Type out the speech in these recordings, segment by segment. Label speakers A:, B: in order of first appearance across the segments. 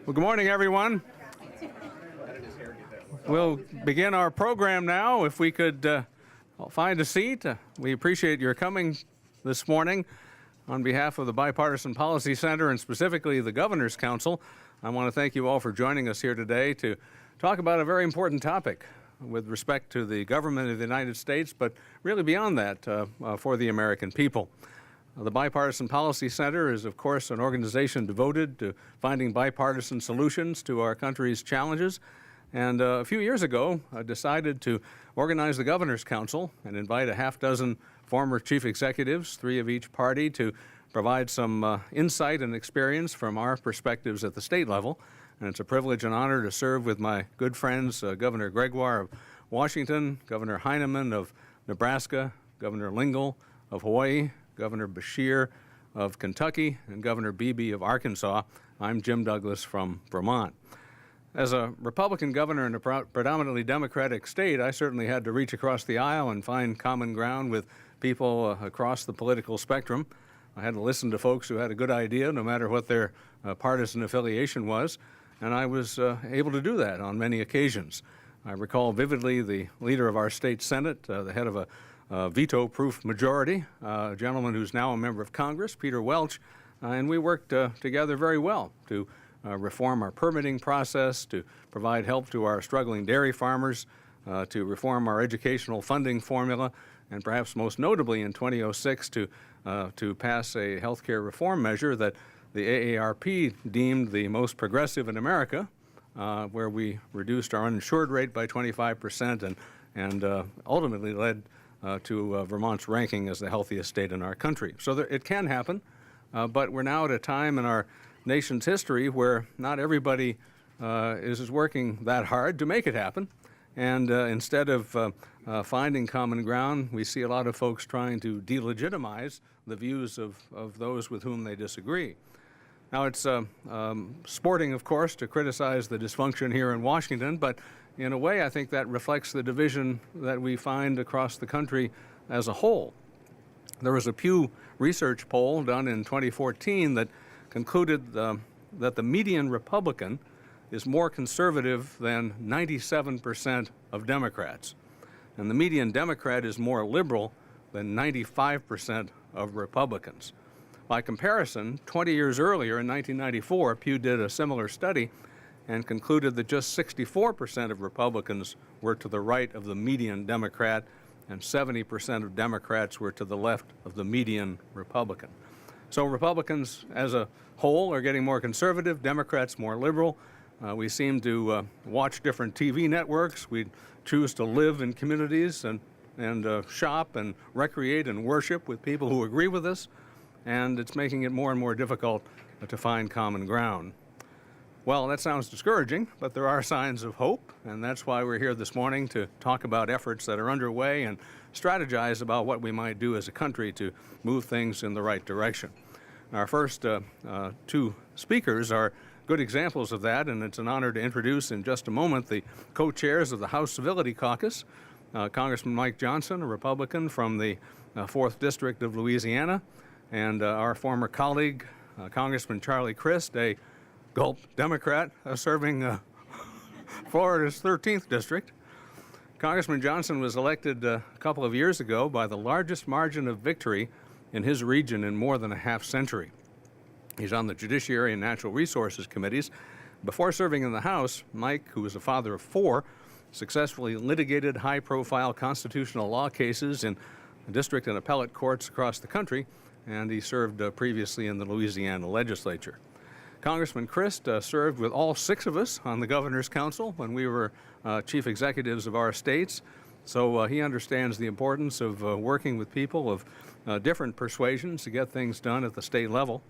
A: Well, good morning, everyone. We'll begin our program now. If we could find a seat, we appreciate your coming this morning. On behalf of the Bipartisan Policy Center and specifically the Governor's Council, I want to thank you all for joining us here today to talk about a very important topic with respect to the government of the United States, but really beyond that for the American people. The Bipartisan Policy Center is, of course, an organization devoted to finding bipartisan solutions to our country's challenges. And a few years ago, I decided to organize the Governor's Council and invite a half dozen former chief executives, 3 of each party, to provide some insight and experience from our perspectives at the state level. And it's a privilege and honor to serve with my good friends, Governor Gregoire of Washington, Governor Heinemann of Nebraska, Governor Lange of Hawaii, Governor Beshear of Kentucky, and Governor Beebe of Arkansas. I'm Jim Douglas from Vermont. As a Republican governor in a predominantly Democratic state, I certainly had to reach across the aisle and find common ground with people across the political spectrum. I had to listen to folks who had a good idea, no matter what their partisan affiliation was, and I was able to do that on many occasions. I recall vividly the leader of our state Senate, the head of a veto-proof majority, a gentleman who's now a member of Congress, Peter Welch, and we worked together very well to reform our permitting process, to provide help to our struggling dairy farmers, to reform our educational funding formula, and perhaps most notably in 2006 to pass a health care reform measure that the AARP deemed the most progressive in America, where we reduced our uninsured rate by 25% and ultimately led to Vermont's ranking as the healthiest state in our country. So it can happen, but we're now at a time in our nation's history where not everybody is working that hard to make it happen. And instead of finding common ground, we see a lot of folks trying to delegitimize the views of those with whom they disagree. Now, it's sporting, of course, to criticize the dysfunction here in Washington, but in a way, I think that reflects the division that we find across the country as a whole. There was a Pew Research poll done in 2014 that concluded that the median Republican is more conservative than 97% of Democrats, and the median Democrat is more liberal than 95% of Republicans. By comparison, 20 years earlier in 1994, Pew did a similar study and concluded that just 64% of Republicans were to the right of the median Democrat and 70% of Democrats were to the left of the median Republican. So Republicans as a whole are getting more conservative, Democrats more liberal. We seem to watch different TV networks. We choose to live in communities and shop and recreate and worship with people who agree with us, and it's making it more and more difficult to find common ground. Well, that sounds discouraging, but there are signs of hope, and that's why we're here this morning to talk about efforts that are underway and strategize about what we might do as a country to move things in the right direction. Our first 2 speakers are good examples of that, and it's an honor to introduce in just a moment the co-chairs of the House Civility Caucus, Congressman Mike Johnson, a Republican from the 4th District of Louisiana, and our former colleague, Congressman Charlie Crist, a Gulp Democrat serving Florida's 13th District. Congressman Johnson was elected a couple of years ago by the largest margin of victory in his region in more than a half century. He's on the Judiciary and Natural Resources Committees. Before serving in the House, Mike, who was a father of 4, successfully litigated high-profile constitutional law cases in district and appellate courts across the country, and he served previously in the Louisiana legislature. Congressman Crist served with all 6 of us on the Governor's Council when we were chief executives of our states, so he understands the importance of working with people of different persuasions to get things done at the state level.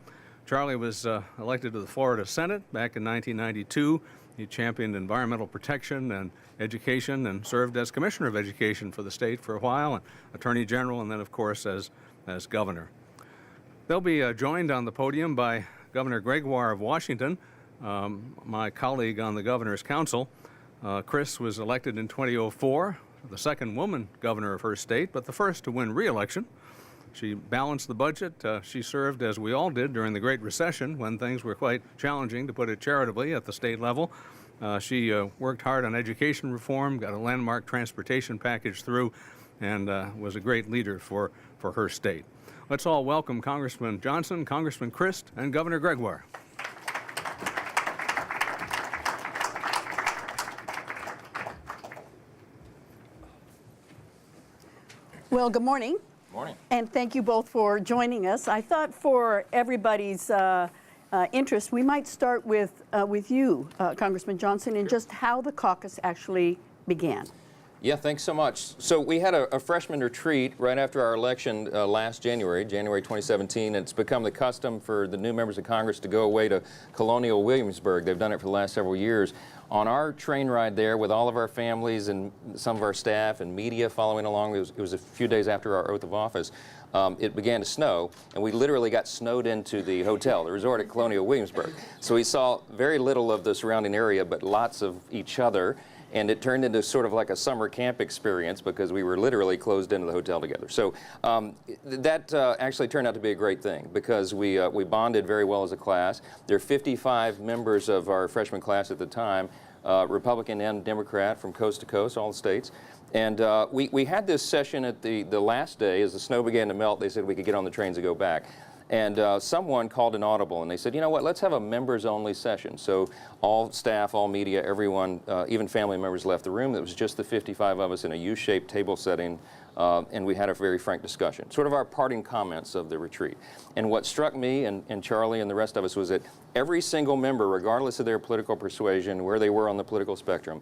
A: Charlie was elected to the Florida Senate back in 1992. He championed environmental protection and education and served as Commissioner of Education for the state for a while, and Attorney General, and then, of course, as Governor. They'll be joined on the podium by Governor Gregoire of Washington, my colleague on the Governor's Council. Chris was elected in 2004, the second woman governor of her state, but the first to win re-election. She balanced the budget. She served, as we all did, during the Great Recession when things were quite challenging, to put it charitably, at the state level. She worked hard on education reform, got a landmark transportation package through, and was a great leader for her state. Let's all welcome Congressman Johnson, Congressman Christ, and Governor Gregoire.
B: Well, good morning.
C: Morning.
B: And thank you both for joining us. I thought for everybody's interest, we might start with you, Congressman Johnson, and just how the caucus actually began.
C: Yeah, thanks so much. So we had a freshman retreat right after our election last January 2017. And it's become the custom for the new members of Congress to go away to Colonial Williamsburg. They've done it for the last several years. On our train ride there with all of our families and some of our staff and media following along, it was a few days after our oath of office, it began to snow, and we literally got snowed into the hotel, the resort at Colonial Williamsburg. So we saw very little of the surrounding area, but lots of each other. And it turned into sort of like a summer camp experience because we were literally closed into the hotel together. So that actually turned out to be a great thing because we bonded very well as a class. There are 55 members of our freshman class at the time, Republican and Democrat from coast to coast, all the states. And we had this session at the last day. As the snow began to melt, they said we could get on the trains and go back. And someone called an audible, and they said, you know what, let's have a members-only session. So all staff, all media, everyone, even family members left the room. It was just the 55 of us in a U-shaped table setting, and we had a very frank discussion, sort of our parting comments of the retreat. And what struck me and Charlie and the rest of us was that every single member, regardless of their political persuasion, where they were on the political spectrum,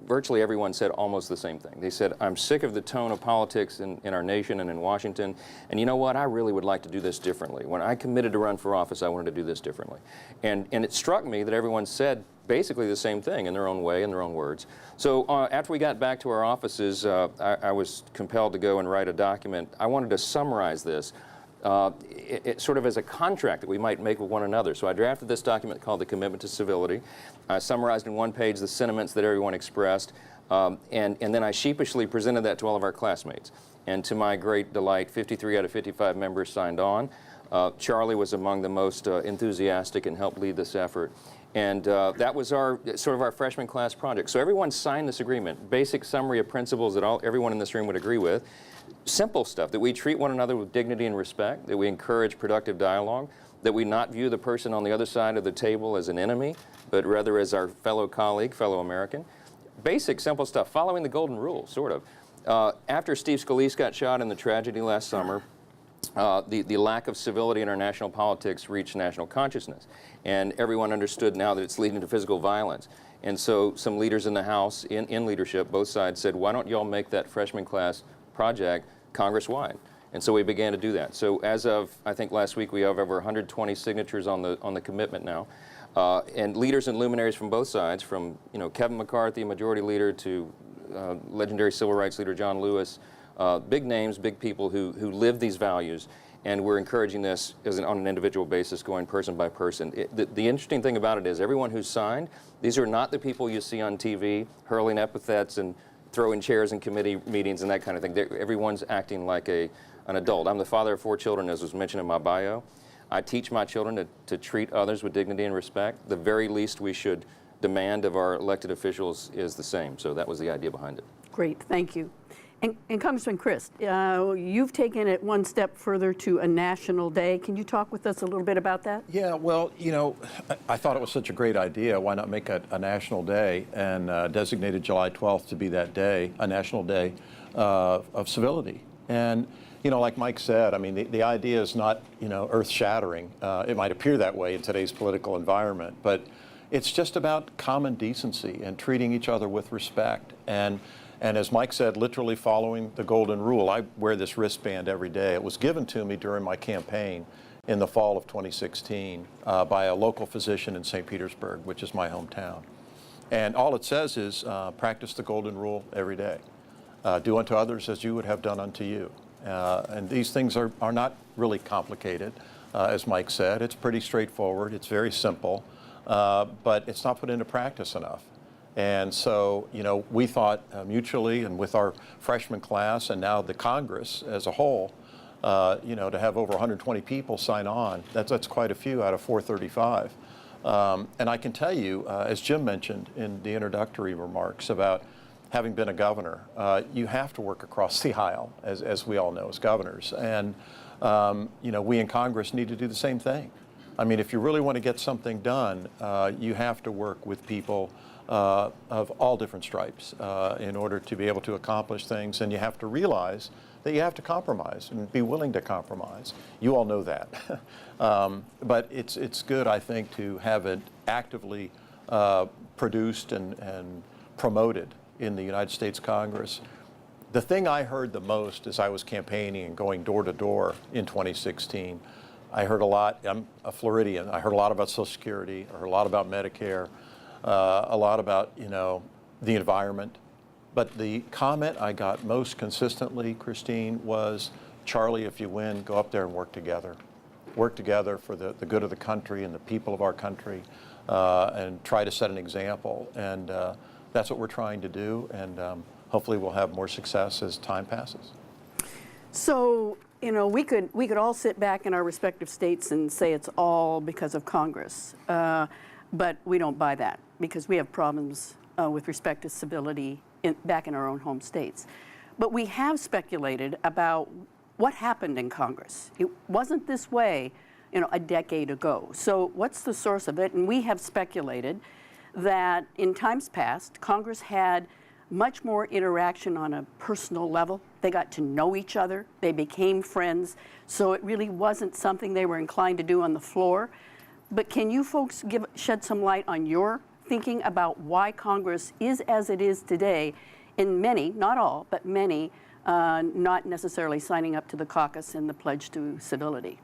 C: virtually everyone said almost the same thing. They said, I'm sick of the tone of politics in our nation and in Washington, and you know what, I really would like to do this differently. When I committed to run for office, I wanted to do this differently. And it struck me that everyone said basically the same thing in their own way, in their own words. So after we got back to our offices, I was compelled to go and write a document. I wanted to summarize this sort of as a contract that we might make with one another. So I drafted this document called the Commitment to Civility. I summarized in one page the sentiments that everyone expressed, and then I sheepishly presented that to all of our classmates. And to my great delight, 53 out of 55 members signed on. Charlie was among the most enthusiastic and helped lead this effort. And that was sort of our freshman class project. So everyone signed this agreement, basic summary of principles that everyone in this room would agree with. Simple stuff, that we treat one another with dignity and respect, that we encourage productive dialogue, that we not view the person on the other side of the table as an enemy, but rather as our fellow colleague, fellow American. Basic, simple stuff, following the golden rule, sort of. After Steve Scalise got shot in the tragedy last summer, the lack of civility in our national politics reached national consciousness. And everyone understood now that it's leading to physical violence. And so some leaders in the House, in leadership, both sides said, why don't you all make that freshman class project Congress-wide? And so we began to do that. So as of, I think last week, we have over 120 signatures on the commitment now. And leaders and luminaries from both sides, from Kevin McCarthy, Majority Leader, to legendary civil rights leader John Lewis, big names, big people who live these values. And we're encouraging this on an individual basis, going person by person. The interesting thing about it is everyone who's signed, these are not the people you see on TV hurling epithets and throwing chairs in committee meetings and that kind of thing. Everyone's acting like an adult. I'm the father of 4 children, as was mentioned in my bio. I teach my children to treat others with dignity and respect. The very least we should demand of our elected officials is the same. So that was the idea behind it.
B: Great, thank you. And Congressman Christ, you've taken it one step further to a national day. Can you talk with us a little bit about that?
D: Yeah, well, I thought it was such a great idea. Why not make a national day, and designated July 12th to be that day, a national day of civility. And, like Mike said, I mean, the idea is not, earth-shattering. It might appear that way in today's political environment, but it's just about common decency and treating each other with respect. And as Mike said, literally following the golden rule. I wear this wristband every day. It was given to me during my campaign in the fall of 2016 by a local physician in St. Petersburg, which is my hometown. And all it says is practice the golden rule every day. Do unto others as you would have done unto you. And these things are not really complicated, as Mike said. It's pretty straightforward. It's very simple, but it's not put into practice enough. And so, we thought mutually, and with our freshman class and now the Congress as a whole, To have over 120 people sign on, that's quite a few out of 435. And I can tell you, as Jim mentioned in the introductory remarks about having been a governor, you have to work across the aisle, as we all know, as governors. And, we in Congress need to do the same thing. I mean, if you really want to get something done, you have to work with people of all different stripes in order to be able to accomplish things. And you have to realize that you have to compromise and be willing to compromise. You all know that. But it's good, I think, to have it actively produced and promoted in the United States Congress. The thing I heard the most as I was campaigning and going door to door in 2016, I heard a lot. I'm a Floridian. I heard a lot about Social Security. I heard a lot about Medicare, a lot about, the environment. But the comment I got most consistently, Christine, was, Charlie, if you win, go up there and work together. Work together for the good of the country and the people of our country, and try to set an example. And that's what we're trying to do. And hopefully we'll have more success as time passes.
B: So, we could all sit back in our respective states and say it's all because of Congress. But we don't buy that, because we have problems with respect to civility back in our own home states. But we have speculated about what happened in Congress. It wasn't this way, a decade ago. So what's the source of it? And we have speculated that in times past, Congress had much more interaction on a personal level. They got to know each other. They became friends. So it really wasn't something they were inclined to do on the floor. But can you folks shed some light on your thinking about why Congress is as it is today in many, not all, but many, not necessarily signing up to the caucus and the pledge to civility?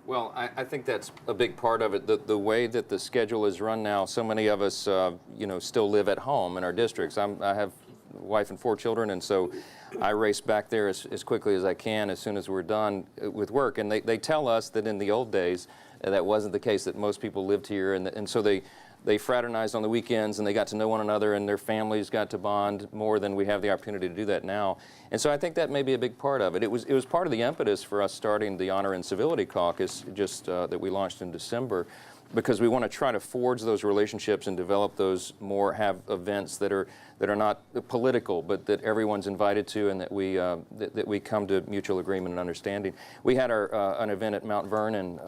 C: Well, I think that's a big part of it. The way that the schedule is run now, so many of us, still live at home in our districts. I have a wife and 4 children, and so I race back there as quickly as I can as soon as we're done with work. And they tell us that in the old days, that wasn't the case, that most people lived here, and so they fraternized on the weekends, and they got to know one another, and their families got to bond more than we have the opportunity to do that now. And so I think that may be a big part of it. It was part of the impetus for us starting the Honor and Civility Caucus, just that we launched in December, because we want to try to forge those relationships and develop those more, have events that are not political, but that everyone's invited to, and that we come to mutual agreement and understanding. We had an event at Mount Vernon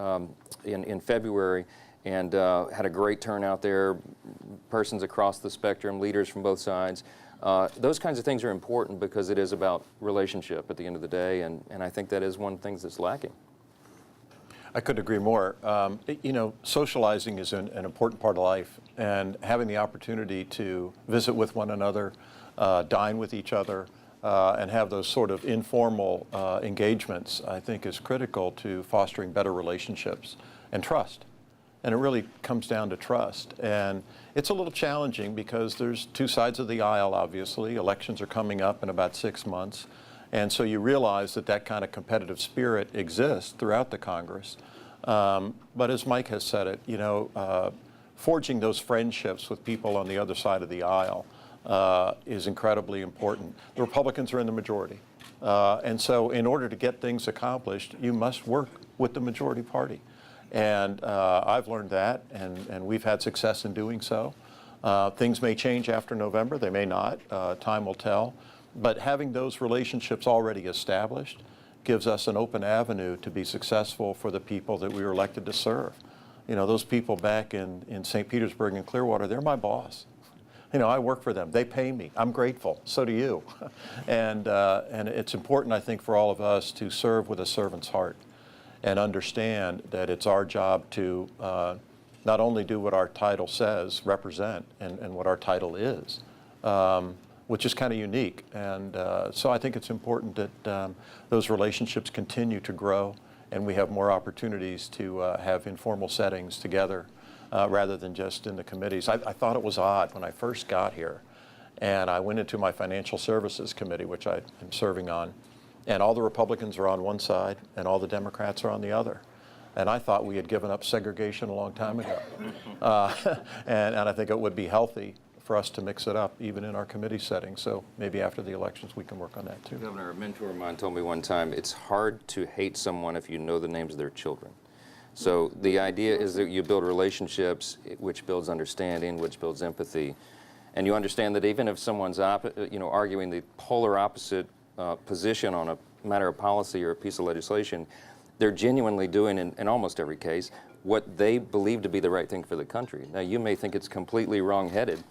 C: in February, and had a great turnout there, persons across the spectrum, leaders from both sides. Those kinds of things are important because it is about relationship at the end of the day, and I think that is one of the things that's lacking.
D: I couldn't agree more. Socializing is an important part of life, and having the opportunity to visit with one another, dine with each other, and have those sort of informal engagements, I think, is critical to fostering better relationships and trust. And it really comes down to trust. And it's a little challenging because there's 2 sides of the aisle, obviously. Elections are coming up in about 6 months. And so you realize that kind of competitive spirit exists throughout the Congress. But as Mike has said it, forging those friendships with people on the other side of the aisle is incredibly important. The Republicans are in the majority. And so in order to get things accomplished, you must work with the majority party. And I've learned that, and we've had success in doing so. Things may change after November. They may not. Time will tell. But having those relationships already established gives us an open avenue to be successful for the people that we were elected to serve. Those people back in St. Petersburg and Clearwater, they're my boss. I work for them. They pay me. I'm grateful. So do you. And it's important, I think, for all of us to serve with a servant's heart, and understand that it's our job to not only do what our title says, represent, and what our title is, which is kind of unique. And so I think it's important that those relationships continue to grow, and we have more opportunities to have informal settings together rather than just in the committees. I thought it was odd when I first got here, and I went into my Financial Services Committee, which I am serving on, and all the Republicans are on one side and all the Democrats are on the other. And I thought we had given up segregation a long time ago. And I think it would be healthy for us to mix it up, even in our committee setting. So maybe after the elections, we can work on that too.
C: Governor, a mentor of mine told me one time, it's hard to hate someone if you know the names of their children. So the idea is that you build relationships, which builds understanding, which builds empathy. And you understand that even if someone's arguing the polar opposite position on a matter of policy or a piece of legislation, they're genuinely doing, in almost every case, what they believe to be the right thing for the country. Now, you may think it's completely wrong-headed,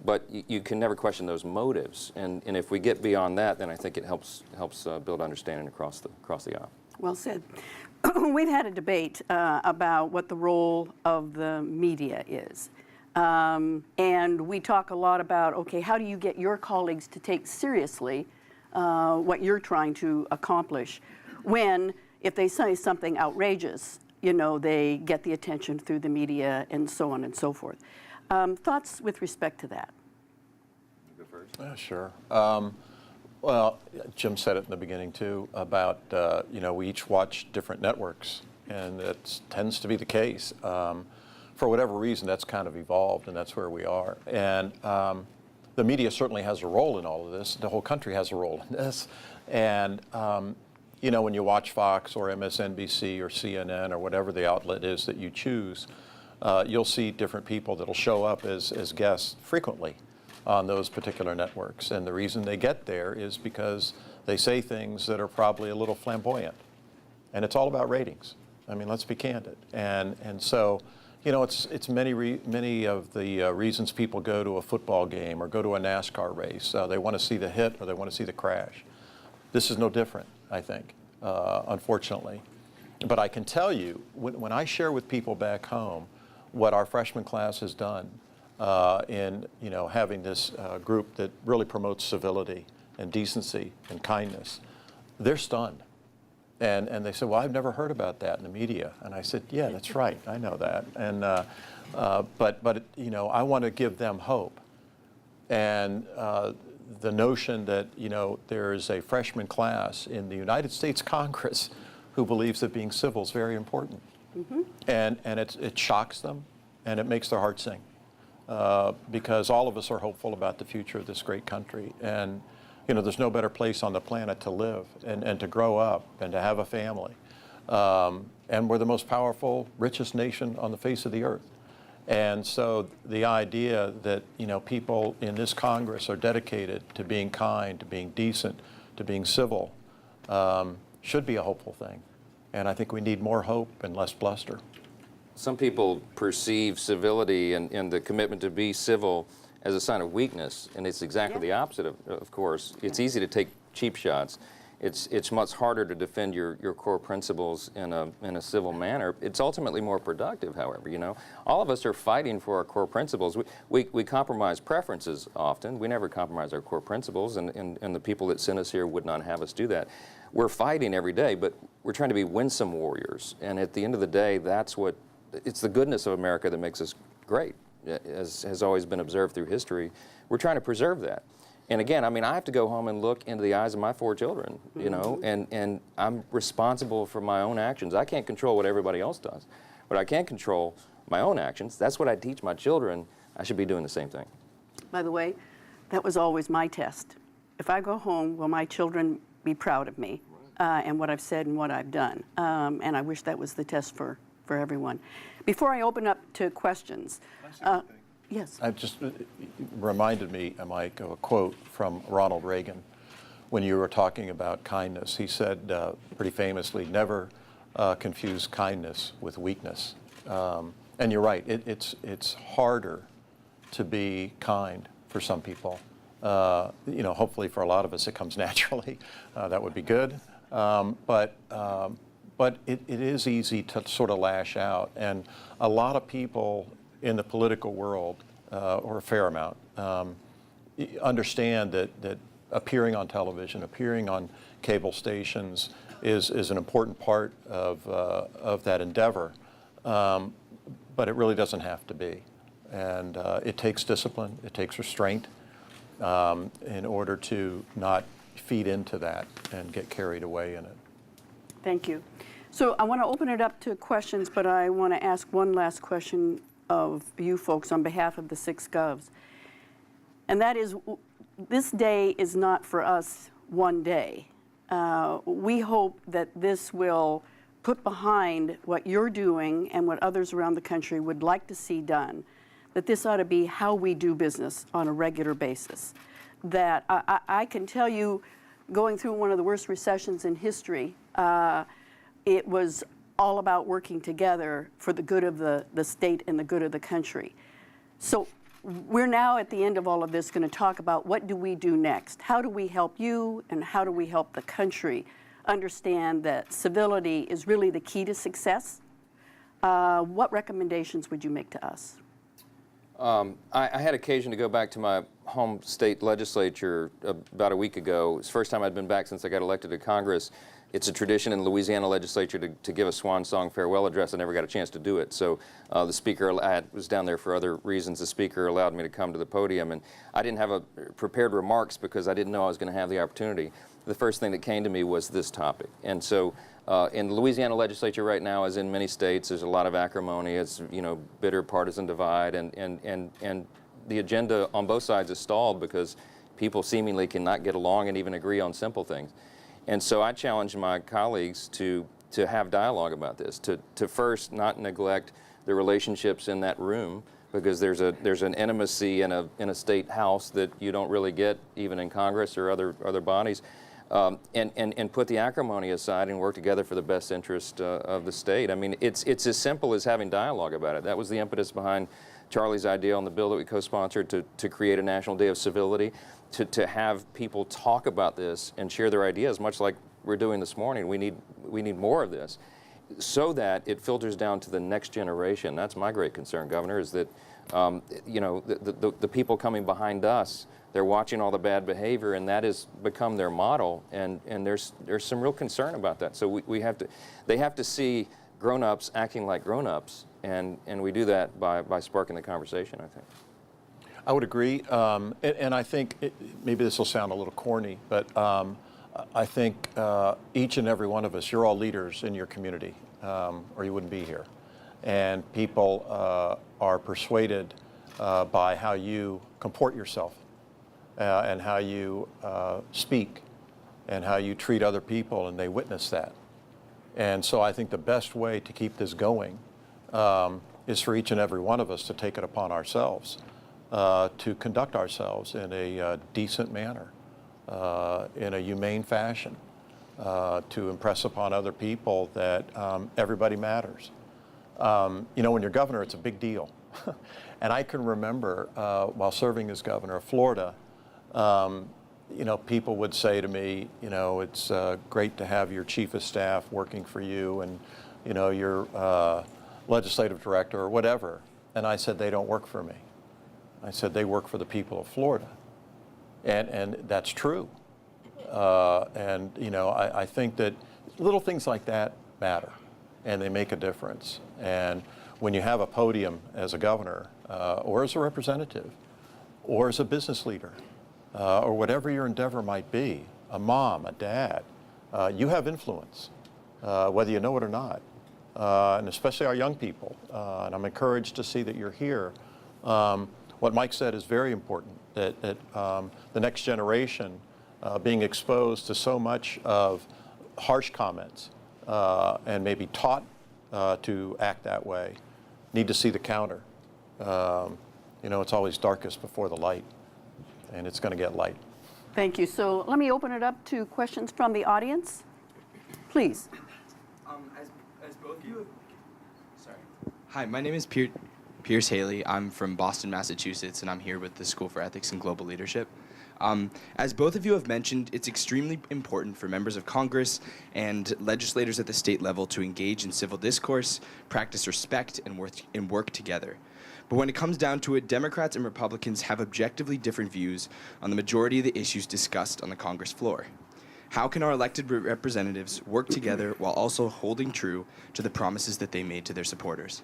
C: but you can never question those motives. And if we get beyond that, then I think it helps build understanding across the aisle.
B: Well said. We've had a debate about what the role of the media is. And we talk a lot about, okay, how do you get your colleagues to take seriously what you're trying to accomplish when, if they say something outrageous, they get the attention through the media and so on and so forth. Thoughts with respect to that?
C: You go first.
D: Sure. Well, Jim said it in the beginning too about, we each watch different networks, and it tends to be the case. For whatever reason, that's kind of evolved, and that's where we are. And the media certainly has a role in all of this. The whole country has a role in this. And, when you watch Fox or MSNBC or CNN or whatever the outlet is that you choose, you'll see different people that'll show up as guests frequently on those particular networks. And the reason they get there is because they say things that are probably a little flamboyant. And it's all about ratings. I mean, let's be candid. And so, it's many of the reasons people go to a football game or go to a NASCAR race. They want to see the hit or they want to see the crash. This is no different, I think, unfortunately. But I can tell you, when I share with people back home what our freshman class has done in having this group that really promotes civility and decency and kindness, they're stunned. And they said, well, I've never heard about that in the media. And I said, yeah, that's right. I know that. And but I want to give them hope. And the notion that there is a freshman class in the United States Congress who believes that being civil is very important. Mm-hmm. And it shocks them, and it makes their heart sing, because all of us are hopeful about the future of this great country. And there's no better place on the planet to live and to grow up and to have a family. And we're the most powerful, richest nation on the face of the earth. And so the idea that, people in this Congress are dedicated to being kind, to being decent, to being civil, should be a hopeful thing. And I think we need more hope and less bluster.
C: Some people perceive civility and the commitment to be civil as a sign of weakness, and it's exactly the opposite, of course. It's easy to take cheap shots. It's much harder to defend your core principles in a civil manner. It's ultimately more productive, however, All of us are fighting for our core principles. We compromise preferences often. We never compromise our core principles, and the people that sent us here would not have us do that. We're fighting every day, but we're trying to be winsome warriors. And at the end of the day, it's the goodness of America that makes us great, as has always been observed through history. We're trying to preserve that. And again, I have to go home and look into the eyes of my 4 children, and I'm responsible for my own actions. I can't control what everybody else does, but I can control my own actions. That's what I teach my children. I should be doing the same thing.
B: By the way, that was always my test. If I go home, will my children be proud of me and what I've said and what I've done? And I wish that was the test for everyone. Before I open up to questions. Yes.
D: It just reminded me, Mike, of a quote from Ronald Reagan when you were talking about kindness. He said, pretty famously, never confuse kindness with weakness. And you're right, it's harder to be kind for some people. Hopefully for a lot of us it comes naturally. That would be good. But it is easy to sort of lash out. And a lot of people in the political world, or a fair amount, understand that appearing on television, appearing on cable stations is an important part of that endeavor, but it really doesn't have to be. And it takes discipline, it takes restraint in order to not feed into that and get carried away in it.
B: Thank you. So I want to open it up to questions, but I want to ask one last question of you folks on behalf of the 6 Govs. And that is, this day is not for us one day. We hope that this will put behind what you're doing and what others around the country would like to see done, that this ought to be how we do business on a regular basis. That I can tell you, going through one of the worst recessions in history, it was all about working together for the good of the state and the good of the country. So we're now at the end of all of this going to talk about what do we do next? How do we help you and how do we help the country understand that civility is really the key to success? What recommendations would you make to us?
C: I had occasion to go back to my home state legislature about a week ago. It's the first time I'd been back since I got elected to Congress. It's a tradition in the Louisiana legislature to give a swan song farewell address. I never got a chance to do it. So the speaker, I was down there for other reasons. The speaker allowed me to come to the podium. And I didn't have prepared remarks because I didn't know I was going to have the opportunity. The first thing that came to me was this topic. And so in the Louisiana legislature right now, as in many states, there's a lot of acrimony. It's, bitter partisan divide. And the agenda on both sides is stalled because people seemingly cannot get along and even agree on simple things. And so I challenge my colleagues to have dialogue about this, to first not neglect the relationships in that room, because there's an intimacy in a state house that you don't really get even in Congress or other bodies, and put the acrimony aside and work together for the best interest of the state. I mean, it's as simple as having dialogue about it. That was the impetus behind Charlie's idea on the bill that we co-sponsored to create a National Day of Civility, to have people talk about this and share their ideas, much like we're doing this morning. We need more of this, so that it filters down to the next generation. That's my great concern, Governor, is that the people coming behind us, they're watching all the bad behavior, and that has become their model. And there's some real concern about that. So they have to see grown-ups acting like grown-ups, and we do that by sparking the conversation, I think.
D: I would agree, and I think maybe this will sound a little corny, but I think each and every one of us, you're all leaders in your community, or you wouldn't be here. And people are persuaded by how you comport yourself and how you speak and how you treat other people, and they witness that. And so I think the best way to keep this going is for each and every one of us to take it upon ourselves to conduct ourselves in a decent manner, in a humane fashion, to impress upon other people that everybody matters. When you're governor, it's a big deal. And I can remember while serving as governor of Florida, people would say to me, it's great to have your chief of staff working for you and, your legislative director or whatever. And I said, they don't work for me. I said, they work for the people of Florida. And that's true. I think that little things like that matter, and they make a difference. And when you have a podium as a governor, or as a representative, or as a business leader, or whatever your endeavor might be, a mom, a dad, you have influence, whether you know it or not, and especially our young people. And I'm encouraged to see that you're here. What Mike said is very important, that the next generation being exposed to so much of harsh comments and maybe taught to act that way, need to see the counter. It's always darkest before the light, and it's going to get light.
B: Thank you. So let me open it up to questions from the audience. Please.
E: As both of you, sorry. Hi, my name is Pierce Haley. I'm from Boston, Massachusetts, and I'm here with the School for Ethics and Global Leadership. As both of you have mentioned, it's extremely important for members of Congress and legislators at the state level to engage in civil discourse, practice respect, and work together. But when it comes down to it, Democrats and Republicans have objectively different views on the majority of the issues discussed on the Congress floor. How can our elected representatives work together while also holding true to the promises that they made to their supporters?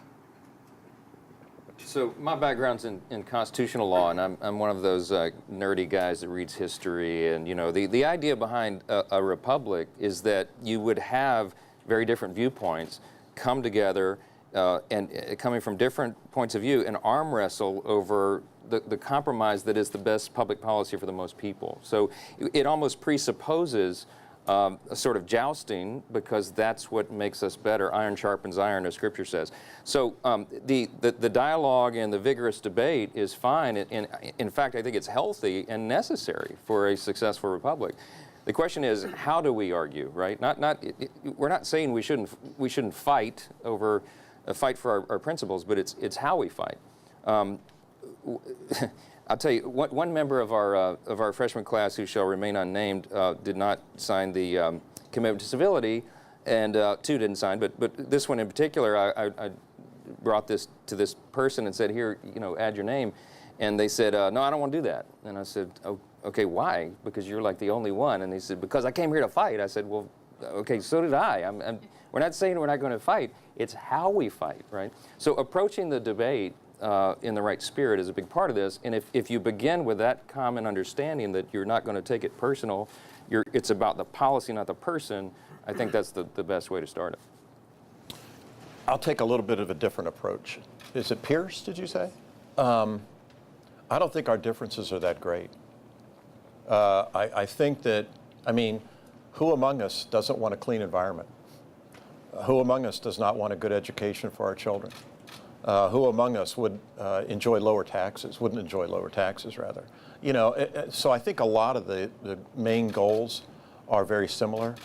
C: So my background's in constitutional law, and I'm one of those nerdy guys that reads history. And the idea behind a republic is that you would have very different viewpoints come together coming from different points of view, an arm wrestle over the compromise that is the best public policy for the most people. So it almost presupposes a sort of jousting, because that's what makes us better. Iron sharpens iron, as Scripture says. So the dialogue and the vigorous debate is fine. In fact, I think it's healthy and necessary for a successful republic. The question is, how do we argue, right? We're not saying we shouldn't fight over fight for our principles, but it's how we fight. I'll tell you, one member of our freshman class, who shall remain unnamed, did not sign the commitment to civility, and two didn't sign. But this one in particular, I brought this to this person and said, "Here, add your name," and they said, "No, I don't want to do that." And I said, "Oh, okay, why? Because you're like the only one." And he said, "Because I came here to fight." I said, "Well, okay, so did I. We're not saying we're not going to fight. It's how we fight, right?" So approaching the debate in the right spirit is a big part of this. And if you begin with that common understanding that you're not going to take it personal, it's about the policy, not the person, I think that's the best way to start it.
D: I'll take a little bit of a different approach. Is it Pierce, did you say? I don't think our differences are that great. I think that, who among us doesn't want a clean environment? Who among us does not want a good education for our children? Who among us would wouldn't enjoy lower taxes, rather? So I think a lot of the main goals are very similar.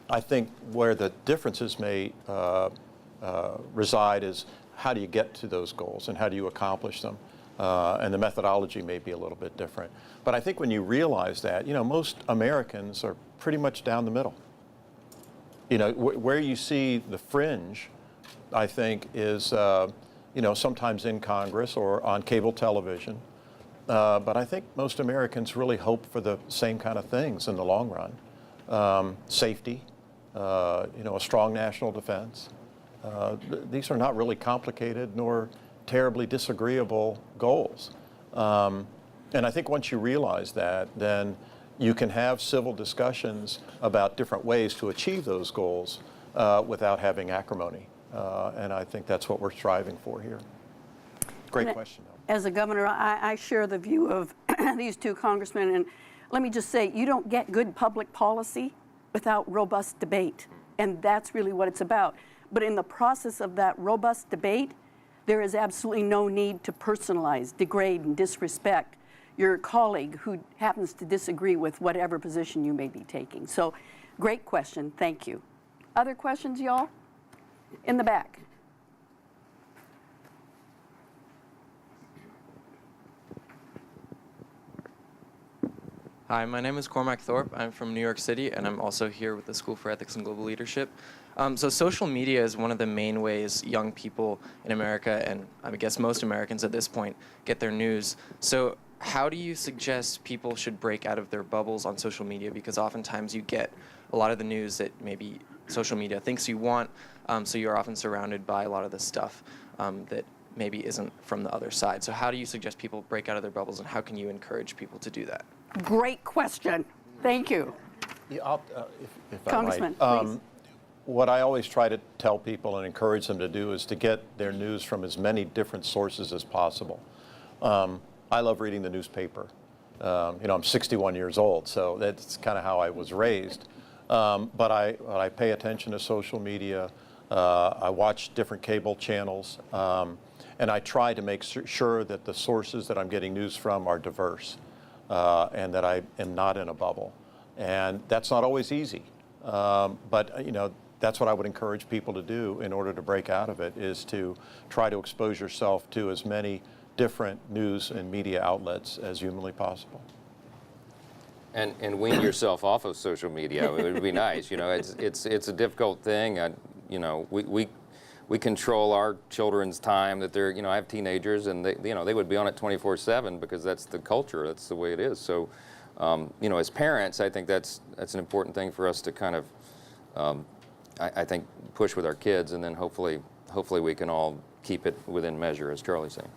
D: I think where the differences may reside is, how do you get to those goals and how do you accomplish them? And the methodology may be a little bit different. But I think when you realize that, most Americans are pretty much down the middle. Where you see the fringe, I think, is sometimes in Congress or on cable television. But I think most Americans really hope for the same kind of things in the long run. Safety, a strong national defense. These are not really complicated nor terribly disagreeable goals. And I think once you realize that, then you can have civil discussions about different ways to achieve those goals without having acrimony. And I think that's what we're striving for here. Great question, though.
B: As a governor, I share the view of these two congressmen. And let me just say, you don't get good public policy without robust debate. And that's really what it's about. But in the process of that robust debate, there is absolutely no need to personalize, degrade, and disrespect your colleague who happens to disagree with whatever position you may be taking. So, great question. Thank you. Other questions, y'all? In the back.
F: Hi, my name is Cormac Thorpe. I'm from New York City, and I'm also here with the School for Ethics and Global Leadership. So social media is one of the main ways young people in America, and I guess most Americans at this point, get their news. So how do you suggest people should break out of their bubbles on social media? Because oftentimes you get a lot of the news that maybe social media thinks you want, so you're often surrounded by a lot of the stuff that maybe isn't from the other side. So how do you suggest people break out of their bubbles, and how can you encourage people to do that?
B: Great question. Thank you.
D: Yeah, if
B: Congressman,
D: I might.
B: please.
D: What I always try to tell people and encourage them to do is to get their news from as many different sources as possible. I love reading the newspaper. I'm 61 years old, so that's kind of how I was raised. But I pay attention to social media. I watch different cable channels, and I try to make sure that the sources that I'm getting news from are diverse, and that I am not in a bubble. And that's not always easy, but that's what I would encourage people to do in order to break out of it, is to try to expose yourself to as many different news and media outlets as humanly possible.
C: And wean yourself off of social media. It would be nice. It's a difficult thing. We control our children's time. That they're, I have teenagers, and they would be on it 24/7 because that's the culture. That's the way it is. So, as parents, I think that's an important thing for us to kind of, I think, push with our kids, and then hopefully we can all keep it within measure, as Charlie's saying.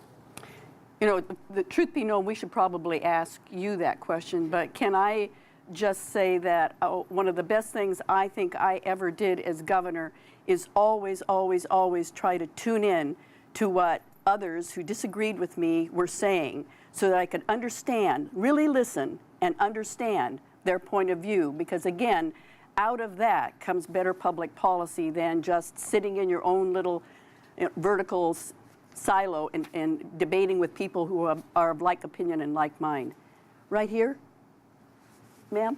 B: The truth be known, we should probably ask you that question, but can I just say that one of the best things I think I ever did as governor is always, always, always try to tune in to what others who disagreed with me were saying so that I could understand, really listen and understand their point of view. Because again, out of that comes better public policy than just sitting in your own little vertical silo and debating with people who are of like opinion and like mind. Right here, ma'am.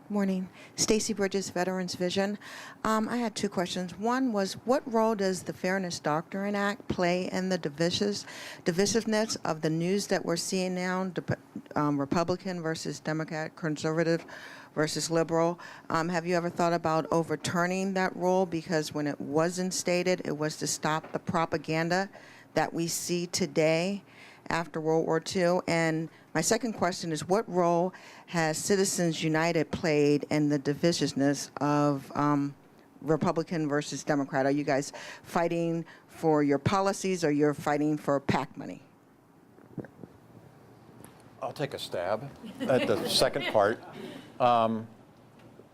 G: Morning. Stacy Bridges, Veterans Vision. I had two questions. One was, what role does the Fairness Doctrine Act play in the divisiveness of the news that we're seeing now, Republican versus Democrat, conservative versus liberal? Have you ever thought about overturning that rule? Because when it was instated, it was to stop the propaganda that we see today after World War II. And my second question is, what role has Citizens United played in the divisiveness of Republican versus Democrat? Are you guys fighting for your policies, or you're fighting for PAC money?
D: I'll take a stab at the second part.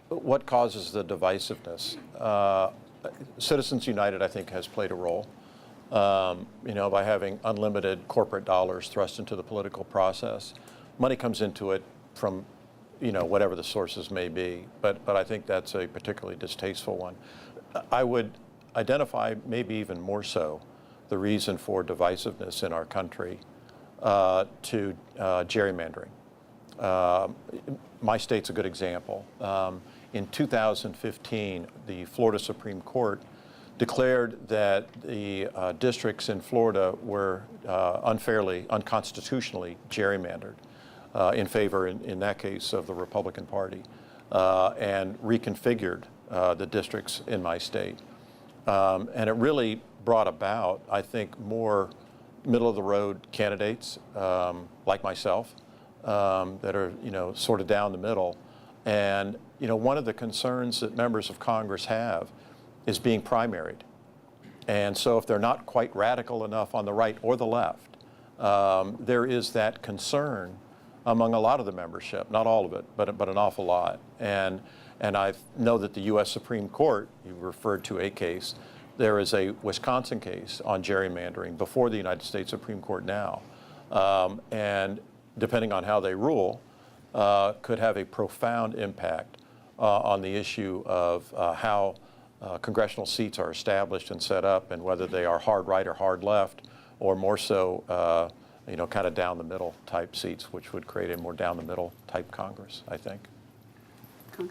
D: What causes the divisiveness? Citizens United, I think, has played a role. By having unlimited corporate dollars thrust into the political process. Money comes into it from, whatever the sources may be, but I think that's a particularly distasteful one. I would identify, maybe even more so, the reason for divisiveness in our country to gerrymandering. My state's a good example. In 2015, the Florida Supreme Court declared that the districts in Florida were unconstitutionally gerrymandered in favor, in that case, of the Republican Party, and reconfigured the districts in my state. And it really brought about, I think, more middle-of-the-road candidates like myself that are, sort of down the middle. And, one of the concerns that members of Congress have is being primaried. And so if they're not quite radical enough on the right or the left, there is that concern among a lot of the membership, not all of it, but an awful lot. And I know that the U.S. Supreme Court, you referred to a case, there is a Wisconsin case on gerrymandering before the United States Supreme Court now. And depending on how they rule, could have a profound impact on the issue of how congressional seats are established and set up, and whether they are hard right or hard left, or more so, kind of down the middle type seats, which would create a more down the middle type Congress, I think.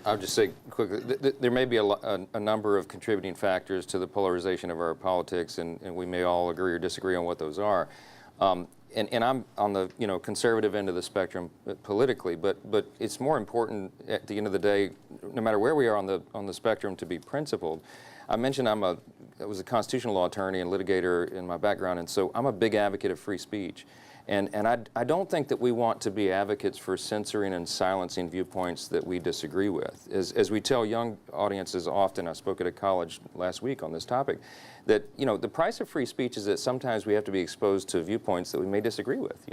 C: I'll just say quickly, there may be a number of contributing factors to the polarization of our politics, and we may all agree or disagree on what those are. And I'm on the conservative end of the spectrum politically, but it's more important at the end of the day, no matter where we are on the spectrum, to be principled. I mentioned I was a constitutional law attorney and litigator in my background, and so I'm a big advocate of free speech. And I don't think that we want to be advocates for censoring and silencing viewpoints that we disagree with. As we tell young audiences often, I spoke at a college last week on this topic, that the price of free speech is that sometimes we have to be exposed to viewpoints that we may disagree with,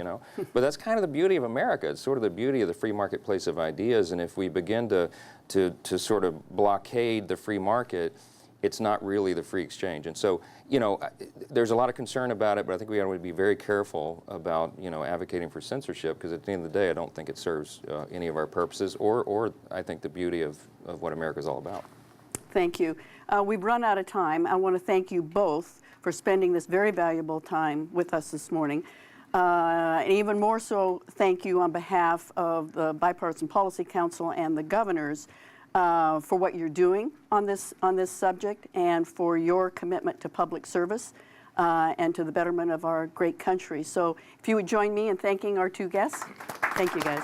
C: But that's kind of the beauty of America. It's sort of the beauty of the free marketplace of ideas, and if we begin to sort of blockade the free market, it's not really the free exchange. And so, there's a lot of concern about it, but I think we ought to be very careful about, advocating for censorship, because at the end of the day, I don't think it serves any of our purposes or I think the beauty of what America is all about.
B: Thank you. We've run out of time. I want to thank you both for spending this very valuable time with us this morning. And even more so, thank you on behalf of the Bipartisan Policy Council and the governors for what you're doing on this subject, and for your commitment to public service and to the betterment of our great country. So if you would join me in thanking our two guests. Thank you, guys.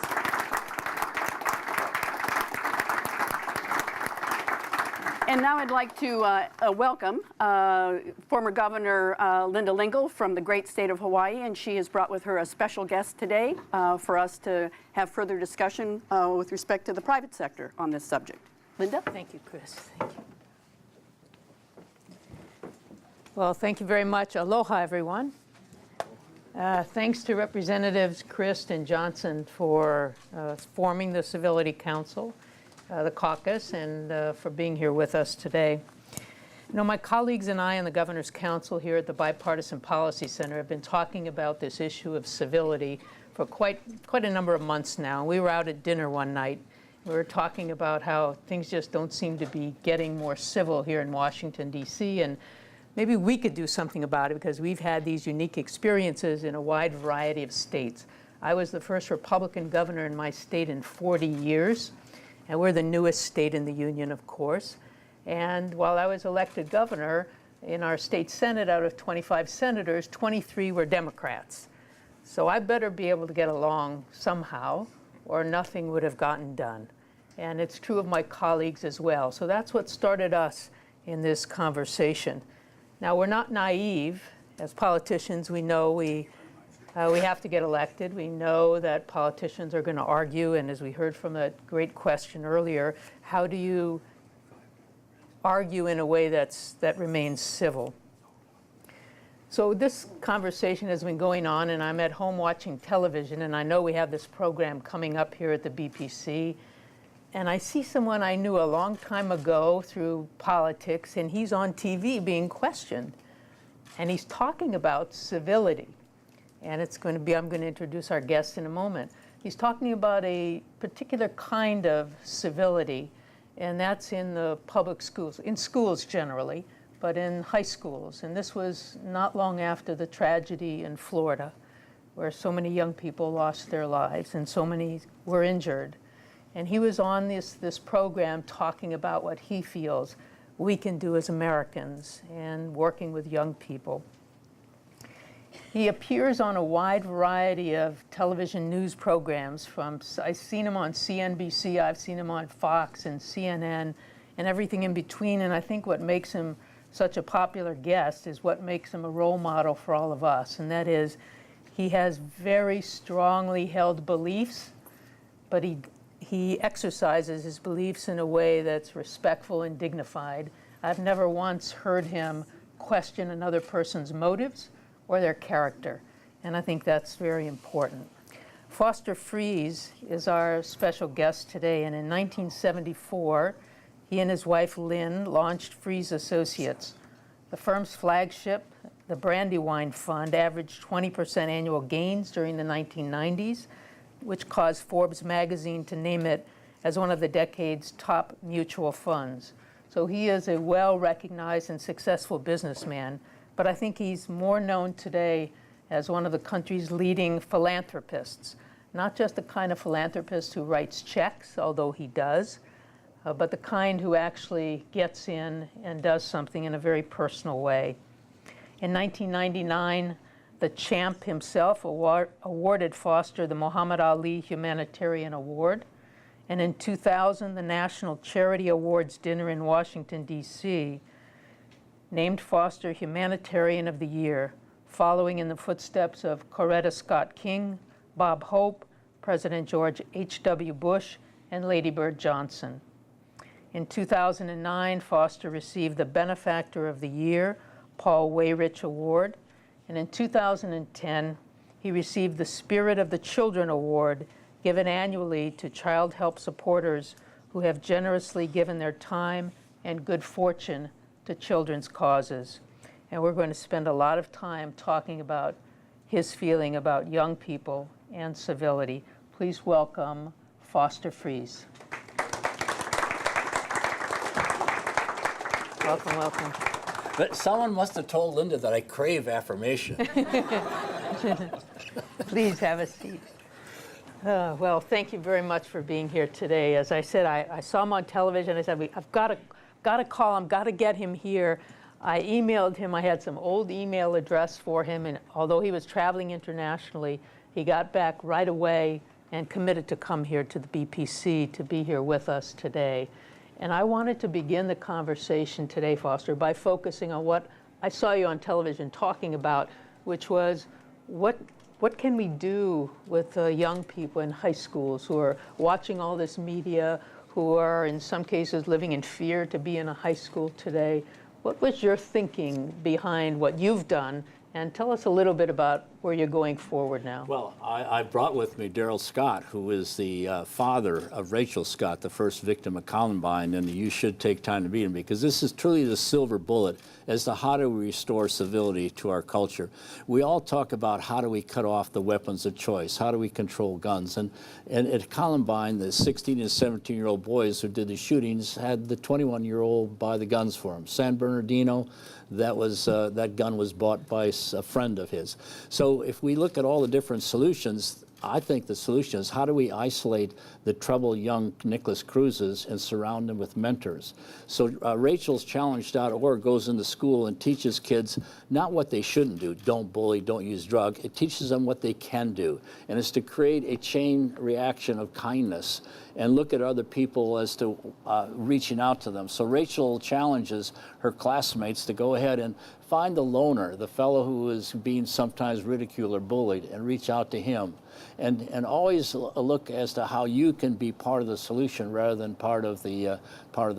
B: And now I'd like to welcome former Governor Linda Lingle from the great state of Hawaii, and she has brought with her a special guest today for us to have further discussion with respect to the private sector on this subject. Linda?
H: Thank you, Chris. Thank you. Well, thank you very much. Aloha, everyone. Thanks to Representatives Christ and Johnson for forming the Civility Council, the caucus, and for being here with us today. You know, my colleagues and I in the Governor's Council here at the Bipartisan Policy Center have been talking about this issue of civility for quite a number of months now. We were out at dinner one night. We were talking about how things just don't seem to be getting more civil here in Washington, D.C., and maybe we could do something about it because we've had these unique experiences in a wide variety of states. I was the first Republican governor in my state in 40 years, and we're the newest state in the union, of course. And while I was elected governor, in our state Senate, out of 25 senators, 23 were Democrats. So I better be able to get along somehow, or nothing would have gotten done. And it's true of my colleagues as well. So that's what started us in this conversation. Now, we're not naive. As politicians, we know we have to get elected. We know that politicians are going to argue. And as we heard from that great question earlier, how do you argue in a way that remains civil? So this conversation has been going on, and I'm at home watching television, and I know we have this program coming up here at the BPC, and I see someone I knew a long time ago through politics, and he's on TV being questioned, and he's talking about civility. And I'm going to introduce our guest in a moment. He's talking about a particular kind of civility, and that's in the public schools, in schools generally, but in high schools. And this was not long after the tragedy in Florida, where so many young people lost their lives and so many were injured. And he was on this program talking about what he feels we can do as Americans and working with young people. He appears on a wide variety of television news programs. I've seen him on CNBC, I've seen him on Fox and CNN, and everything in between. And I think what makes him such a popular guest is what makes him a role model for all of us, and that is he has very strongly held beliefs, but he exercises his beliefs in a way that's respectful and dignified. I've never once heard him question another person's motives or their character, and I think that's very important. Foster Friess is our special guest today, and in 1974, he and his wife Lynn launched Friess Associates. The firm's flagship, the Brandywine Fund, averaged 20% annual gains during the 1990s, which caused Forbes magazine to name it as one of the decade's top mutual funds. So he is a well-recognized and successful businessman, but I think he's more known today as one of the country's leading philanthropists, not just the kind of philanthropist who writes checks, although he does, but the kind who actually gets in and does something in a very personal way. In 1999, the champ himself awarded Foster the Muhammad Ali Humanitarian Award. And in 2000, the National Charity Awards dinner in Washington, D.C. named Foster Humanitarian of the Year, following in the footsteps of Coretta Scott King, Bob Hope, President George H.W. Bush, and Lady Bird Johnson. In 2009, Foster received the Benefactor of the Year, Paul Weyrich Award. And in 2010, he received the Spirit of the Children Award, given annually to child help supporters who have generously given their time and good fortune to children's causes. And we're going to spend a lot of time talking about his feeling about young people and civility. Please welcome Foster Friess. Welcome, welcome.
I: But someone must have told Linda that I crave affirmation.
H: Please have a seat. Well, thank you very much for being here today. As I said, I saw him on television. I said, I've got to call him, got to get him here. I emailed him. I had some old email address for him, and although he was traveling internationally, he got back right away and committed to come here to the BPC to be here with us today. And I wanted to begin the conversation today, Foster, by focusing on what I saw you on television talking about, which was what can we do with young people in high schools who are watching all this media, who are in some cases living in fear to be in a high school today? What was your thinking behind what you've done? And tell us a little bit about where you're going forward now?
I: Well, I brought with me Daryl Scott, who is the father of Rachel Scott, the first victim of Columbine, and you should take time to meet him, because this is truly the silver bullet as to how do we restore civility to our culture. We all talk about how do we cut off the weapons of choice, how do we control guns, and at Columbine, the 16 and 17-year-old boys who did the shootings had the 21-year-old buy the guns for them. San Bernardino, that gun was bought by a friend of his. So if we look at all the different solutions, I think the solution is how do we isolate the troubled young Nicholas Cruzes and surround them with mentors. So Rachel's Challenge.org goes into school and teaches kids not what they shouldn't do, don't bully, don't use drugs. It teaches them what they can do. And it's to create a chain reaction of kindness and look at other people as to reaching out to them. So Rachel challenges her classmates to go ahead and find the loner, the fellow who is being sometimes ridiculed or bullied, and reach out to him. And always look as to how you can be part of the solution rather than part of the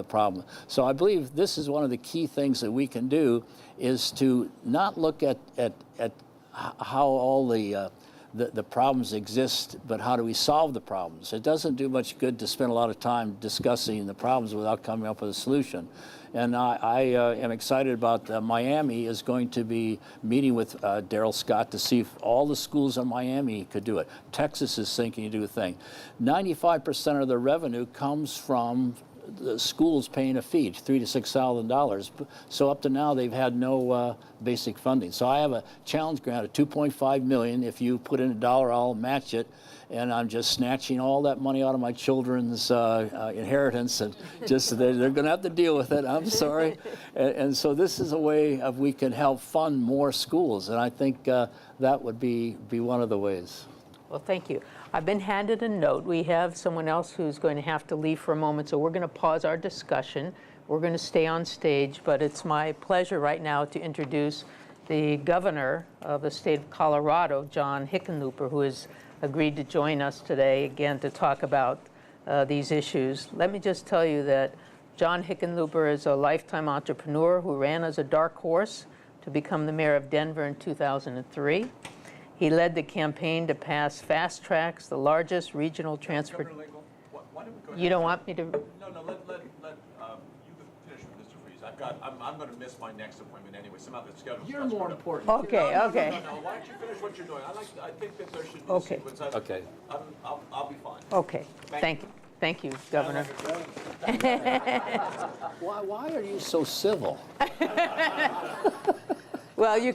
I: problem. So I believe this is one of the key things that we can do, is to not look at how all the problems exist, but how do we solve the problems? It doesn't do much good to spend a lot of time discussing the problems without coming up with a solution. And I am excited about Miami is going to be meeting with Daryl Scott to see if all the schools in Miami could do it. Texas is thinking to do a thing. 95% of the revenue comes from the schools paying a fee, $3,000 to $6,000. So up to now, they've had no basic funding. So I have a challenge grant of $2.5 million. If you put in $1, I'll match it. And I'm just snatching all that money out of my children's inheritance, and just they're going to have to deal with it. I'm sorry. And so this is a way of we can help fund more schools, and I think that would be one of the ways.
H: Well, thank you. I've been handed a note. We have someone else who's going to have to leave for a moment, so we're going to pause our discussion. We're going to stay on stage, but it's my pleasure right now to introduce the governor of the state of Colorado, John Hickenlooper, who has agreed to join us today again to talk about these issues. Let me just tell you that John Hickenlooper is a lifetime entrepreneur who ran as a dark horse to become the mayor of Denver in 2003. He led the campaign to pass Fast Tracks, the largest regional transport. You don't want me to?
D: No, let you finish with Mr. Freeze. I'm going to miss my next appointment anyway. Somehow the schedule.
I: You're more important.
H: Okay, okay.
D: No, why don't you finish what you're doing? I think that there should be
H: Okay.
D: a sequence.
C: Okay.
D: I'll be fine.
H: Okay, thank you. Thank you, Governor.
I: Why are you so civil?
H: Well, you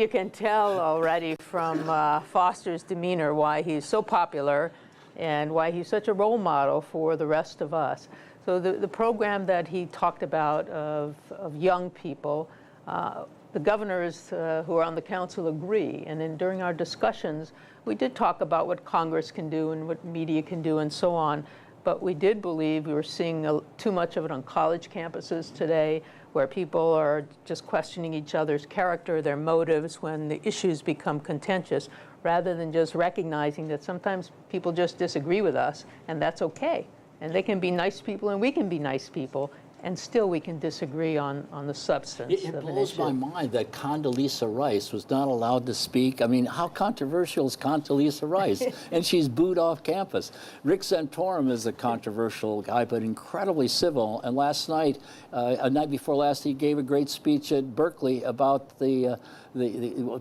H: can tell already from Foster's demeanor why he's so popular and why he's such a role model for the rest of us. So the program that he talked about of young people, the governors who are on the council agree. And then during our discussions, we did talk about what Congress can do and what media can do and so on. But we did believe we were seeing too much of it on college campuses today, where people are just questioning each other's character, their motives, when the issues become contentious, rather than just recognizing that sometimes people just disagree with us, and that's okay. And they can be nice people, and we can be nice people, and still we can disagree on the substance
I: It
H: of an
I: blows
H: issue.
I: my mind that Condoleezza Rice was not allowed to speak. I mean, how controversial is Condoleezza Rice? And she's booed off campus. Rick Santorum is a controversial guy, but incredibly civil. And last night, a night before last, he gave a great speech at Berkeley about the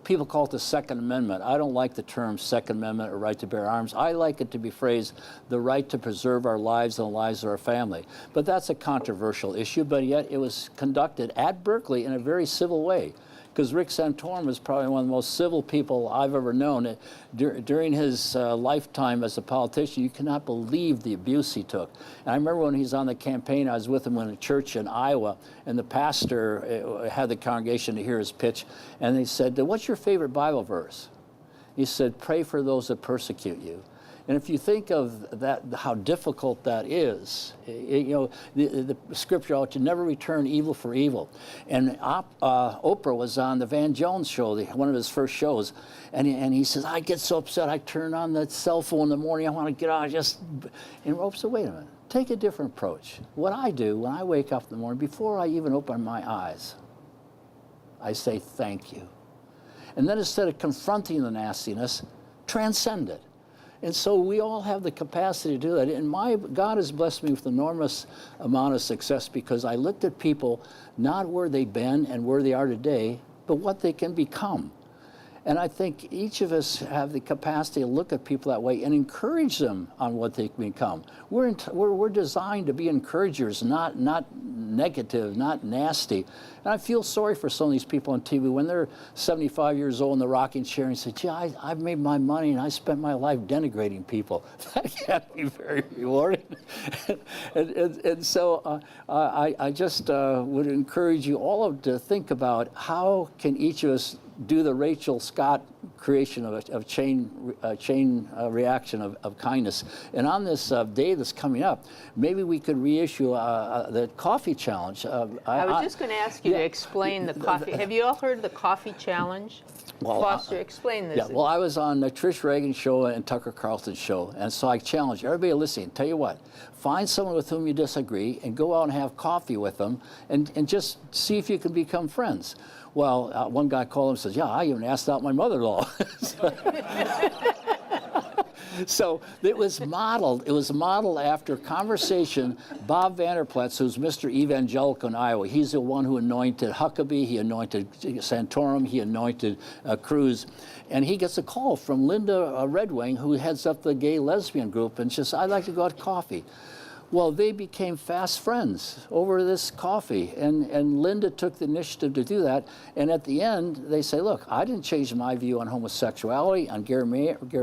I: people call it the Second Amendment. I don't like the term Second Amendment or right to bear arms. I like it to be phrased the right to preserve our lives and the lives of our family. But that's a controversial issue, but yet it was conducted at Berkeley in a very civil way. Because Rick Santorum is probably one of the most civil people I've ever known. During his lifetime as a politician, you cannot believe the abuse he took. And I remember when he was on the campaign, I was with him in a church in Iowa, and the pastor had the congregation to hear his pitch, and they said, "What's your favorite Bible verse?" He said, "Pray for those that persecute you." And if you think of that, how difficult that is, the scripture ought to never return evil for evil. And Oprah was on the Van Jones show, one of his first shows, and he says, "I get so upset, I turn on that cell phone in the morning, I want to get out, and Oprah said, "Wait a minute, take a different approach. What I do when I wake up in the morning, before I even open my eyes, I say thank you." And then instead of confronting the nastiness, transcend it. And so we all have the capacity to do that. And God has blessed me with an enormous amount of success because I looked at people not where they've been and where they are today, but what they can become. And I think each of us have the capacity to look at people that way and encourage them on what they can become. We're designed to be encouragers, not negative, not nasty. And I feel sorry for some of these people on TV when they're 75 years old in the rocking chair and say, gee, I've made my money and I spent my life denigrating people. That can't be very rewarding. and so I just would encourage you all to think about how can each of us do the Rachel Scott creation of chain reaction of kindness. And on this day that's coming up, maybe we could reissue the coffee challenge.
H: I was just going to ask you to explain the coffee. Have you all heard of the coffee challenge?
I: Well,
H: Foster, explain this.
I: Yeah, well, I was on the Trish Reagan show and Tucker Carlson's show, and so I challenge everybody listening, tell you what, find someone with whom you disagree and go out and have coffee with them and just see if you can become friends. Well, one guy called and says, yeah, I even asked out my mother-in-law. So it was modeled after conversation. Bob Vanderplatz, who's Mr. Evangelical in Iowa, he's the one who anointed Huckabee, he anointed Santorum, he anointed Cruz. And he gets a call from Linda Red Wing, who heads up the gay lesbian group, and she says, I'd like to go out to coffee. Well, they became fast friends over this coffee, and Linda took the initiative to do that. And at the end, they say, look, I didn't change my view on homosexuality, on gay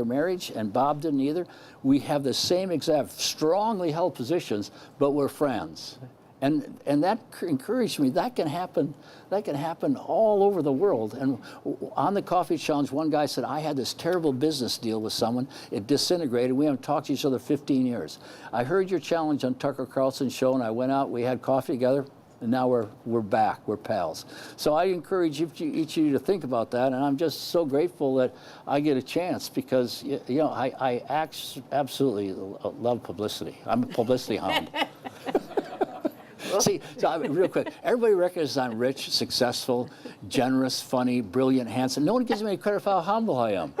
I: marriage, and Bob didn't either. We have the same exact strongly held positions, but we're friends. And that encouraged me. That can happen all over the world. And on the coffee challenge, one guy said, I had this terrible business deal with someone. It disintegrated. We haven't talked to each other 15 years. I heard your challenge on Tucker Carlson's show, and I went out. We had coffee together, and now we're back. We're pals. So I encourage each of you to think about that. And I'm just so grateful that I get a chance because I absolutely love publicity. I'm a publicity hound. See, so real quick, everybody recognizes I'm rich, successful, generous, funny, brilliant, handsome. No one gives me any credit for how humble I am.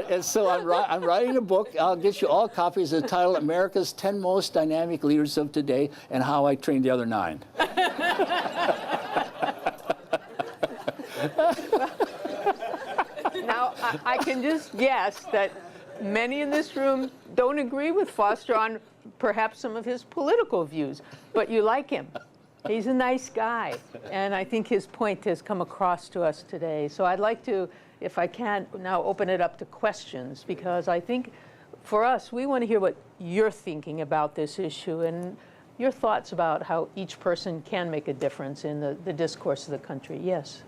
I: And so I'm writing a book. I'll get you all copies entitled America's 10 Most Dynamic Leaders of Today and How I Trained the Other 9.
H: Now, I can just guess that many in this room don't agree with Foster on perhaps some of his political views, but you like him. He's a nice guy, and I think his point has come across to us today. So I'd like to, if I can, now open it up to questions, because I think for us, we want to hear what you're thinking about this issue and your thoughts about how each person can make a difference in the discourse of the country. Yes.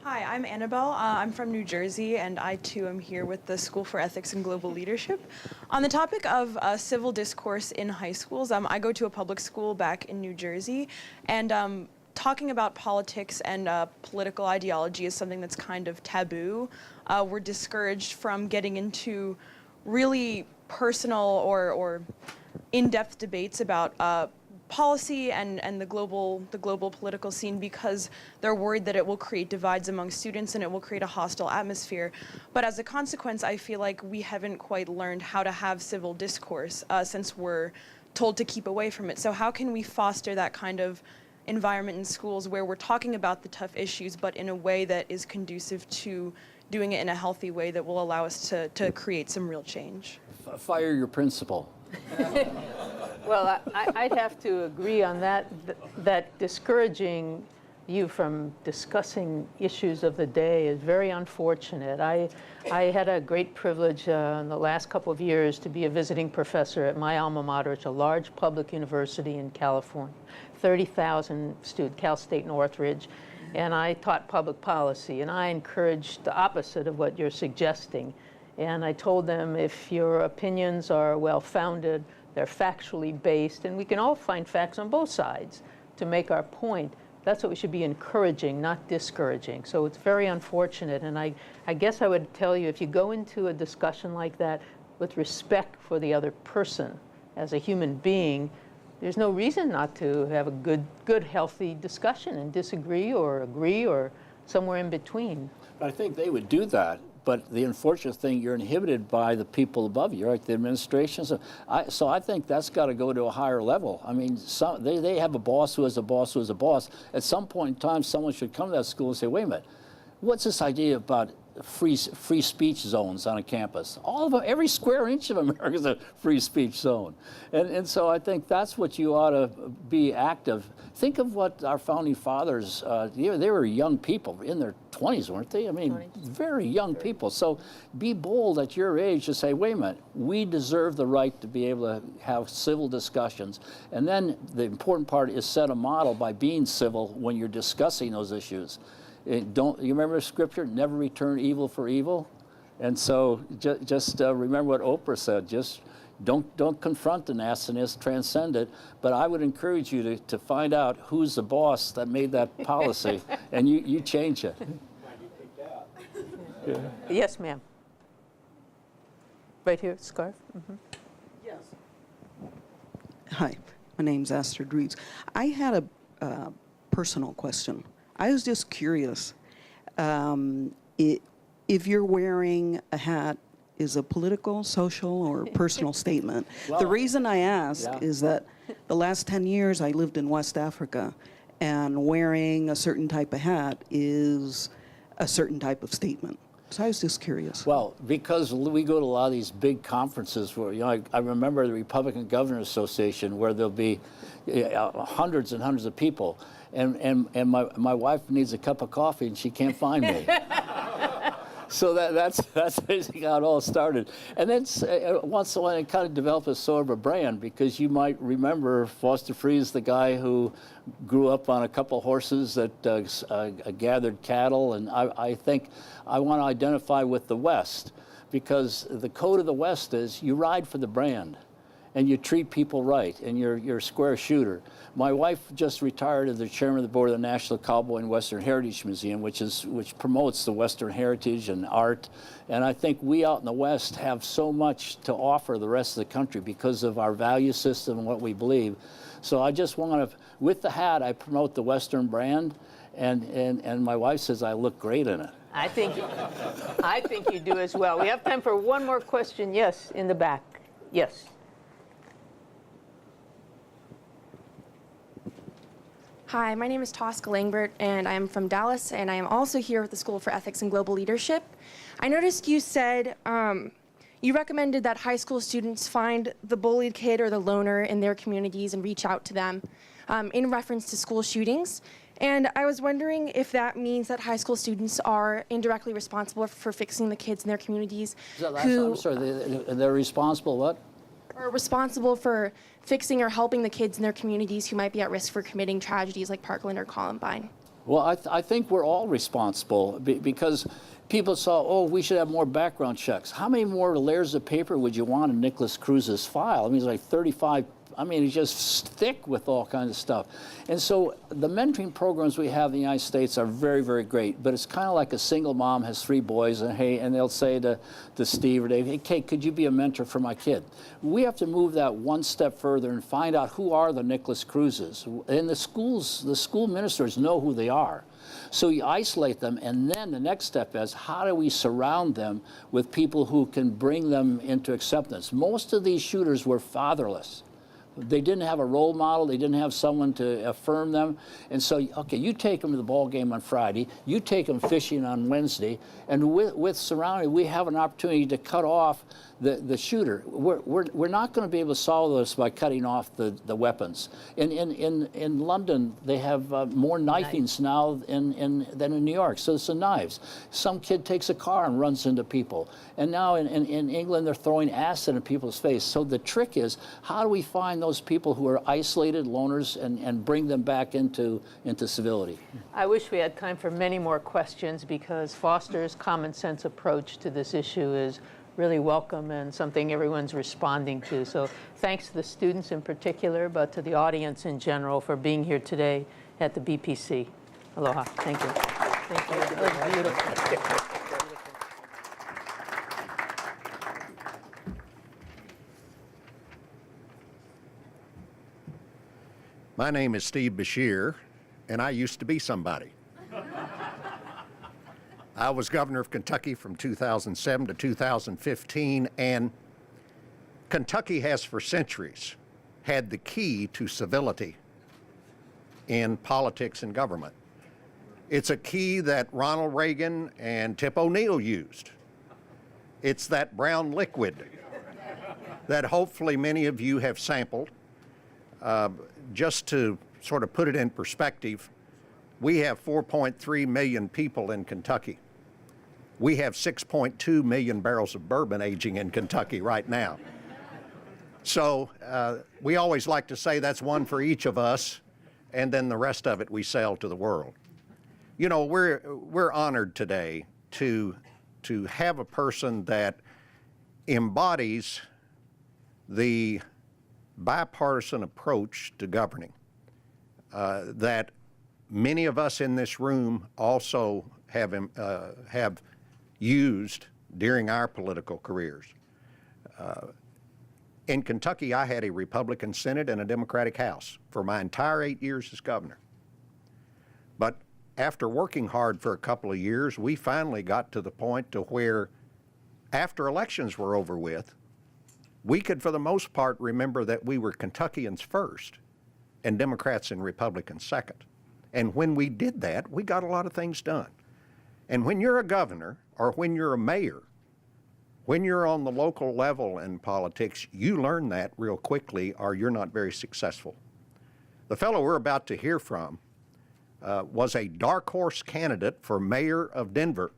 J: Hi, I'm Annabelle. I'm from New Jersey, and I too am here with the School for Ethics and Global Leadership. On the topic of civil discourse in high schools, I go to a public school back in New Jersey, and talking about politics and political ideology is something that's kind of taboo. We're discouraged from getting into really personal or in-depth debates about policy and the global political scene because they're worried that it will create divides among students and it will create a hostile atmosphere. But as a consequence, I feel like we haven't quite learned how to have civil discourse since we're told to keep away from it. So how can we foster that kind of environment in schools where we're talking about the tough issues, but in a way that is conducive to doing it in a healthy way that will allow us to create some real change?
I: Fire your principal.
H: Well, I'd have to agree on that, that discouraging you from discussing issues of the day is very unfortunate. I had a great privilege in the last couple of years to be a visiting professor at my alma mater. It's a large public university in California, 30,000 students, Cal State Northridge, and I taught public policy, and I encouraged the opposite of what you're suggesting. And I told them if your opinions are well-founded, they're factually based, and we can all find facts on both sides to make our point. That's what we should be encouraging, not discouraging. So it's very unfortunate, and I guess I would tell you, if you go into a discussion like that with respect for the other person as a human being, there's no reason not to have a good, healthy discussion and disagree or agree or somewhere in between.
I: I think they would do that, but the unfortunate thing, you're inhibited by the people above you, right? The administration. So I think that's got to go to a higher level. I mean, they have a boss who has a boss who has a boss. At some point in time, someone should come to that school and say, wait a minute, what's this idea about free speech zones on a campus? All of them, every square inch of America is a free speech zone. And so I think that's what you ought to be active. Think of what our founding fathers, they were young people in their 20s, weren't they? I mean, very young people. So be bold at your age to say, wait a minute, we deserve the right to be able to have civil discussions. And then the important part is set a model by being civil when you're discussing those issues. You remember the scripture, never return evil for evil? And so just remember what Oprah said, just don't confront the nastiness, transcend it. But I would encourage you to find out who's the boss that made that policy, and you change it.
H: Yeah. Yes, ma'am. Right here, scarf. Mm-hmm.
K: Yes. Hi, my name's Astrid Reeves. I had a personal question. I was just curious, if you're wearing a hat is a political, social, or personal statement.
I: Well,
K: the reason I ask
I: yeah.
K: is that the last 10 years I lived in West Africa, and wearing a certain type of hat is a certain type of statement. So I was just curious.
I: Well, because we go to a lot of these big conferences where, I remember the Republican Governors Association where there'll be hundreds and hundreds of people. And my wife needs a cup of coffee and she can't find me. So that's basically how it all started. And then once in a while it kind of developed a sort of a brand, because you might remember Foster Freeze, the guy who grew up on a couple horses that gathered cattle. And I think I want to identify with the West, because the code of the West is you ride for the brand and you treat people right, and you're a square shooter. My wife just retired as the chairman of the board of the National Cowboy and Western Heritage Museum, which promotes the Western heritage and art. And I think we out in the West have so much to offer the rest of the country because of our value system and what we believe. So I just want to, with the hat, I promote the Western brand, and my wife says I look great in it.
H: I think you do as well. We have time for one more question. Yes, in the back. Yes.
L: Hi, my name is Tosca Lange, and I am from Dallas, and I am also here with the School for Ethics and Global Leadership. I noticed you said you recommended that high school students find the bullied kid or the loner in their communities and reach out to them in reference to school shootings. And I was wondering if that means that high school students are indirectly responsible for fixing the kids in their communities
I: I'm sorry, they're responsible what?
L: Or responsible for fixing or helping the kids in their communities who might be at risk for committing tragedies like Parkland or Columbine.
I: Well, I think we're all responsible because people saw, oh, we should have more background checks. How many more layers of paper would you want in Nicholas Cruz's file? I mean, it's like 35. I mean, it's just thick with all kinds of stuff. And so the mentoring programs we have in the United States are very, very great. But it's kind of like a single mom has 3 boys, and they'll say to Steve or Dave, hey, Kate, could you be a mentor for my kid? We have to move that one step further and find out who are the Nicholas Cruzes. And the school ministers know who they are. So you isolate them, and then the next step is how do we surround them with people who can bring them into acceptance? Most of these shooters were fatherless. They didn't have a role model. They didn't have someone to affirm them. And so, okay, you take them to the ball game on Friday. You take them fishing on Wednesday. And with surrounding, we have an opportunity to cut off the shooter. We're not going to be able to solve this by cutting off the weapons. In London, they have more knifings now than in New York. So it's the knives. Some kid takes a car and runs into people. And now in England, they're throwing acid in people's face. So the trick is, how do we find those people who are isolated loners and bring them back into civility?
H: I wish we had time for many more questions, because Foster's common sense approach to this issue is really welcome and something everyone's responding to. So thanks to the students in particular, but to the audience in general for being here today at the BPC. Aloha. Thank you. Thank you. That was beautiful.
M: My name is Steve Beshear, and I used to be somebody. I was governor of Kentucky from 2007 to 2015, and Kentucky has for centuries had the key to civility in politics and government. It's a key that Ronald Reagan and Tip O'Neill used. It's that brown liquid that hopefully many of you have sampled. Just to sort of put it in perspective, we have 4.3 million people in Kentucky. We have 6.2 million barrels of bourbon aging in Kentucky right now. So we always like to say that's one for each of us, and then the rest of it we sell to the world. You know, we're honored today to have a person that embodies the bipartisan approach to governing that many of us in this room also have used during our political careers. In Kentucky, I had a Republican Senate and a Democratic House for my entire 8 years as governor. But after working hard for a couple of years, we finally got to the point to where, after elections were over with, we could, for the most part, remember that we were Kentuckians first and Democrats and Republicans second. And when we did that, we got a lot of things done. And when you're a governor or when you're a mayor, when you're on the local level in politics, you learn that real quickly or you're not very successful. The fellow we're about to hear from was a dark horse candidate for mayor of Denver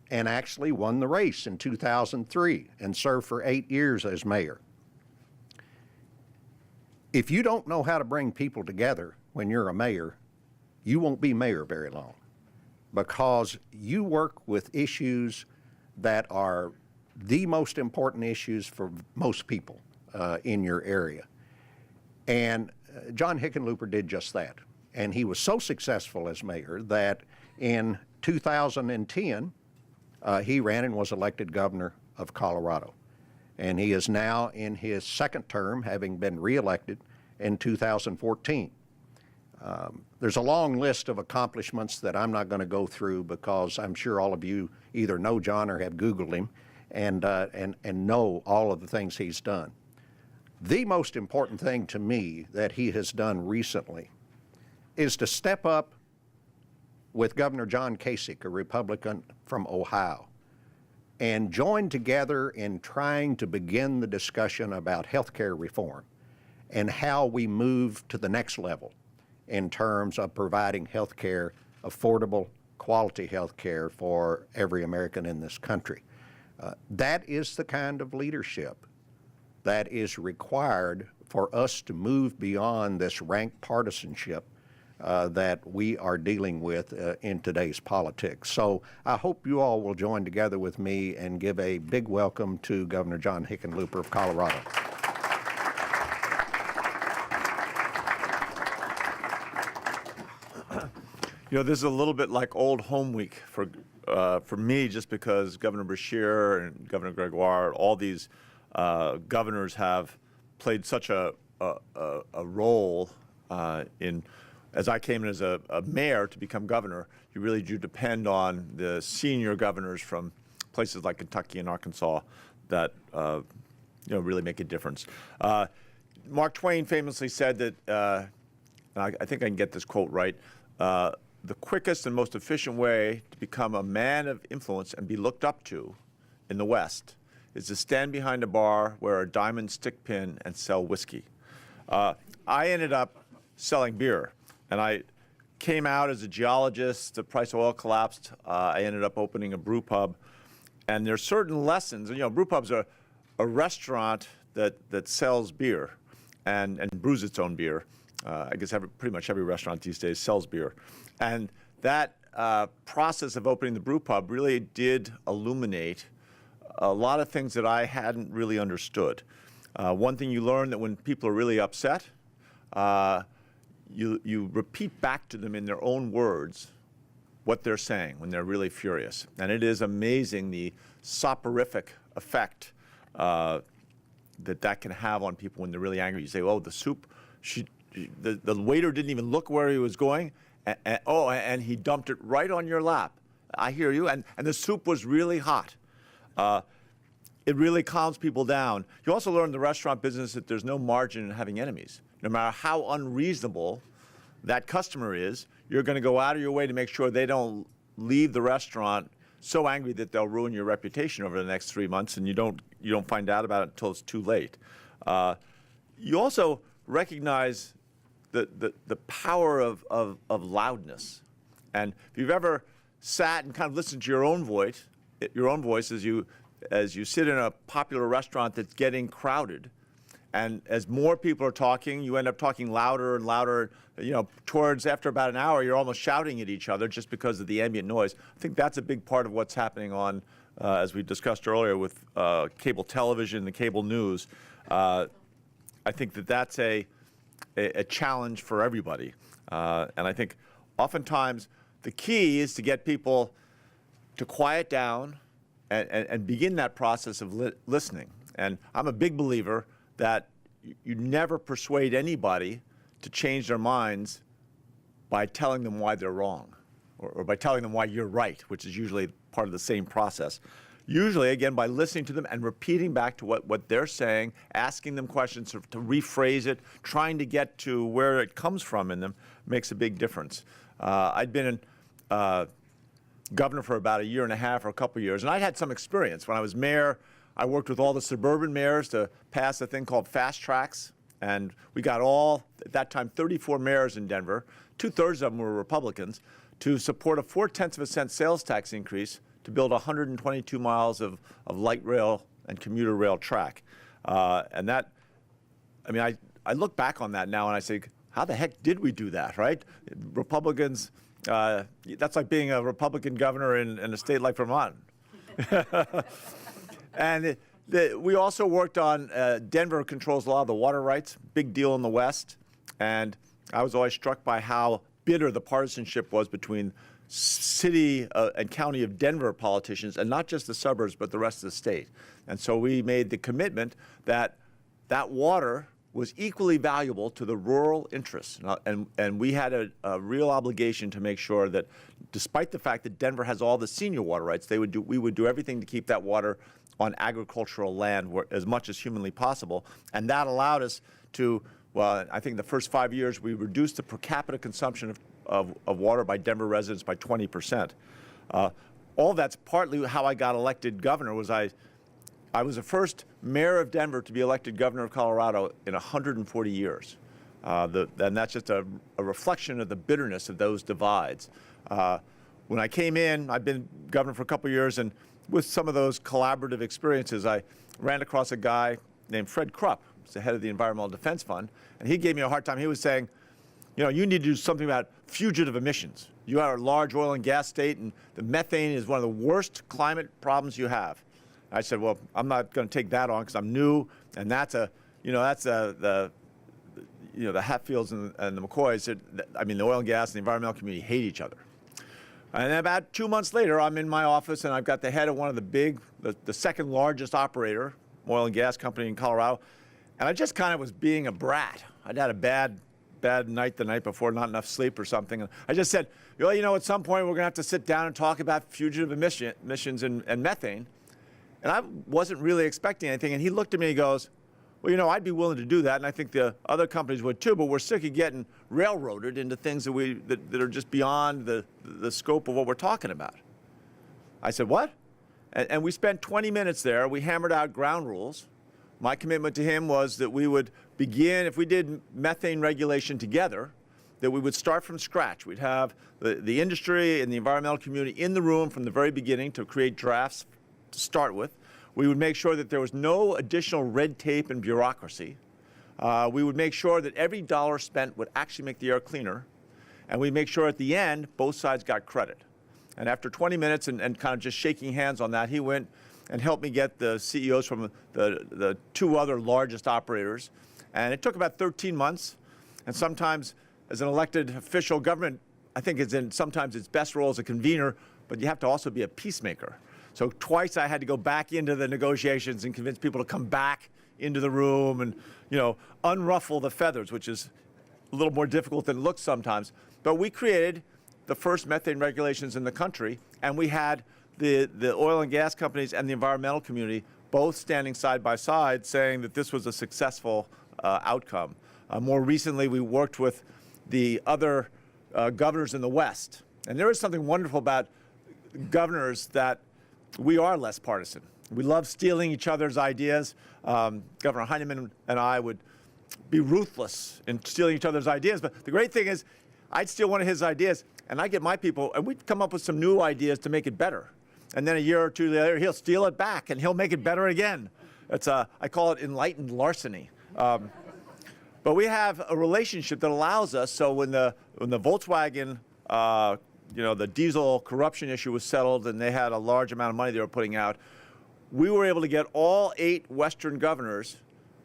M: and actually won the race in 2003 and served for 8 years as mayor. If you don't know how to bring people together when you're a mayor, you won't be mayor very long, because you work with issues that are the most important issues for most people in your area. And John Hickenlooper did just that. And he was so successful as mayor that in 2010, he ran and was elected governor of Colorado. And he is now in his second term, having been reelected in 2014. There's a long list of accomplishments that I'm not going to go through, because I'm sure all of you either know John or have Googled him and know all of the things he's done. The most important thing to me that he has done recently is to step up with Governor John Kasich, a Republican from Ohio, and join together in trying to begin the discussion about health care reform and how we move to the next level in terms of providing health care, affordable, quality health care for every American in this country. That is the kind of leadership that is required for us to move beyond this rank partisanship that we are dealing with in today's politics. So I hope you all will join together with me and give a big welcome to Governor John Hickenlooper of Colorado.
N: You know, this is a little bit like old home week for me, just because Governor Beshear and Governor Gregoire, all these governors have played such a role in. As I came in as a mayor to become governor, you really do depend on the senior governors from places like Kentucky and Arkansas that really make a difference. Mark Twain famously said that, and I think I can get this quote right, the quickest and most efficient way to become a man of influence and be looked up to in the West is to stand behind a bar, wear a diamond stick pin, and sell whiskey. I ended up selling beer. And I came out as a geologist. The price of oil collapsed. I ended up opening a brew pub. And there's certain lessons. You know, brew pubs are a restaurant that sells beer and brews its own beer. I guess pretty much every restaurant these days sells beer. And that process of opening the brew pub really did illuminate a lot of things that I hadn't really understood. One thing you learn that when people are really upset, you repeat back to them in their own words what they're saying when they're really furious. And it is amazing the soporific effect that can have on people when they're really angry. You say, oh, the soup the waiter didn't even look where he was going, and he dumped it right on your lap. I hear you. And the soup was really hot. It really calms people down. You also learn in the restaurant business that there's no margin in having enemies. No matter how unreasonable that customer is, you're going to go out of your way to make sure they don't leave the restaurant so angry that they'll ruin your reputation over the next 3 months, and you don't find out about it until it's too late. You also recognize the power of loudness. And if you've ever sat and kind of listened to your own voice as you sit in a popular restaurant that's getting crowded, and as more people are talking, you end up talking louder and louder. Towards after about an hour, you're almost shouting at each other just because of the ambient noise. I think that's a big part of what's happening on, as we discussed earlier, with cable television, the cable news. I think that's a challenge for everybody. And I think oftentimes the key is to get people to quiet down and begin that process of listening. And I'm a big believer that you never persuade anybody to change their minds by telling them why they're wrong, or by telling them why you're right, which is usually part of the same process. Usually, again, by listening to them and repeating back to what they're saying, asking them questions to rephrase it, trying to get to where it comes from in them makes a big difference. I'd been governor for about 1.5 years or a couple of years, and I'd had some experience. When I was mayor, I worked with all the suburban mayors to pass a thing called fast tracks, and we got at that time, 34 mayors in Denver, 2/3 of them were Republicans, to support a 0.4 cent sales tax increase to build 122 miles of light rail and commuter rail track. And that, I look back on that now and I say, how the heck did we do that, right? Republicans, that's like being a Republican governor in a state like Vermont. And we also worked on, Denver controls a lot of the water rights, big deal in the West. And I was always struck by how bitter the partisanship was between city and county of Denver politicians, and not just the suburbs, but the rest of the state. And so we made the commitment that water was equally valuable to the rural interests. And we had a real obligation to make sure that, despite the fact that Denver has all the senior water rights, we would do everything to keep that water on agricultural land as much as humanly possible. And that allowed us to, well, I think the first 5 years, we reduced the per capita consumption of water by Denver residents by 20%. All that's partly how I got elected governor. I was the first mayor of Denver to be elected governor of Colorado in 140 years. And that's just a reflection of the bitterness of those divides. When I came in, I'd been governor for a couple of years, and with some of those collaborative experiences, I ran across a guy named Fred Krupp, who's the head of the Environmental Defense Fund, and he gave me a hard time. He was saying, you need to do something about fugitive emissions. You are a large oil and gas state, and the methane is one of the worst climate problems you have. I said, well, I'm not going to take that on because I'm new, and that's the Hatfields and the McCoys. The oil and gas and the environmental community hate each other. And about 2 months later, I'm in my office, and I've got the head of one of the second largest operator, oil and gas company in Colorado, and I just kind of was being a brat. I'd had a bad night the night before, not enough sleep or something. And I just said, at some point we're going to have to sit down and talk about fugitive emissions and methane. And I wasn't really expecting anything. And he looked at me and he goes, well, I'd be willing to do that, and I think the other companies would too, but we're sick of getting railroaded into things that are just beyond the scope of what we're talking about. I said, what? And we spent 20 minutes there. We hammered out ground rules. My commitment to him was that we would begin, if we did methane regulation together, that we would start from scratch. We'd have the industry and the environmental community in the room from the very beginning to create drafts to start with. We would make sure that there was no additional red tape and bureaucracy. We would make sure that every dollar spent would actually make the air cleaner. And we'd make sure at the end, both sides got credit. And after 20 minutes and kind of just shaking hands on that, he went and helped me get the CEOs from the two other largest operators. And it took about 13 months. And sometimes, as an elected official, government, I think, is in sometimes its best role as a convener, but you have to also be a peacemaker. So twice I had to go back into the negotiations and convince people to come back into the room and, unruffle the feathers, which is a little more difficult than it looks sometimes. But we created the first methane regulations in the country, and we had the oil and gas companies and the environmental community both standing side by side saying that this was a successful outcome. More recently, we worked with the other governors in the West. And there is something wonderful about governors that we are less partisan. We love stealing each other's ideas. Governor Heinemann and I would be ruthless in stealing each other's ideas. But the great thing is, I'd steal one of his ideas, and I'd get my people, and we'd come up with some new ideas to make it better. And then a year or two later, he'll steal it back, and he'll make it better again. It's I call it enlightened larceny. But we have a relationship that allows us, so when the Volkswagen, the diesel corruption issue was settled and they had a large amount of money they were putting out, we were able to get all 8 Western governors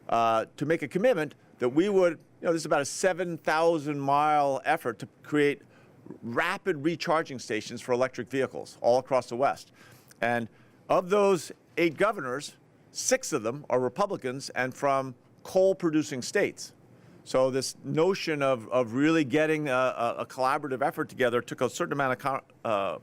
N: to make a commitment that we would, this is about a 7,000-mile effort to create rapid recharging stations for electric vehicles all across the West. And of those 8 governors, 6 of them are Republicans and from coal-producing states. So this notion of really getting a collaborative effort together took a certain amount of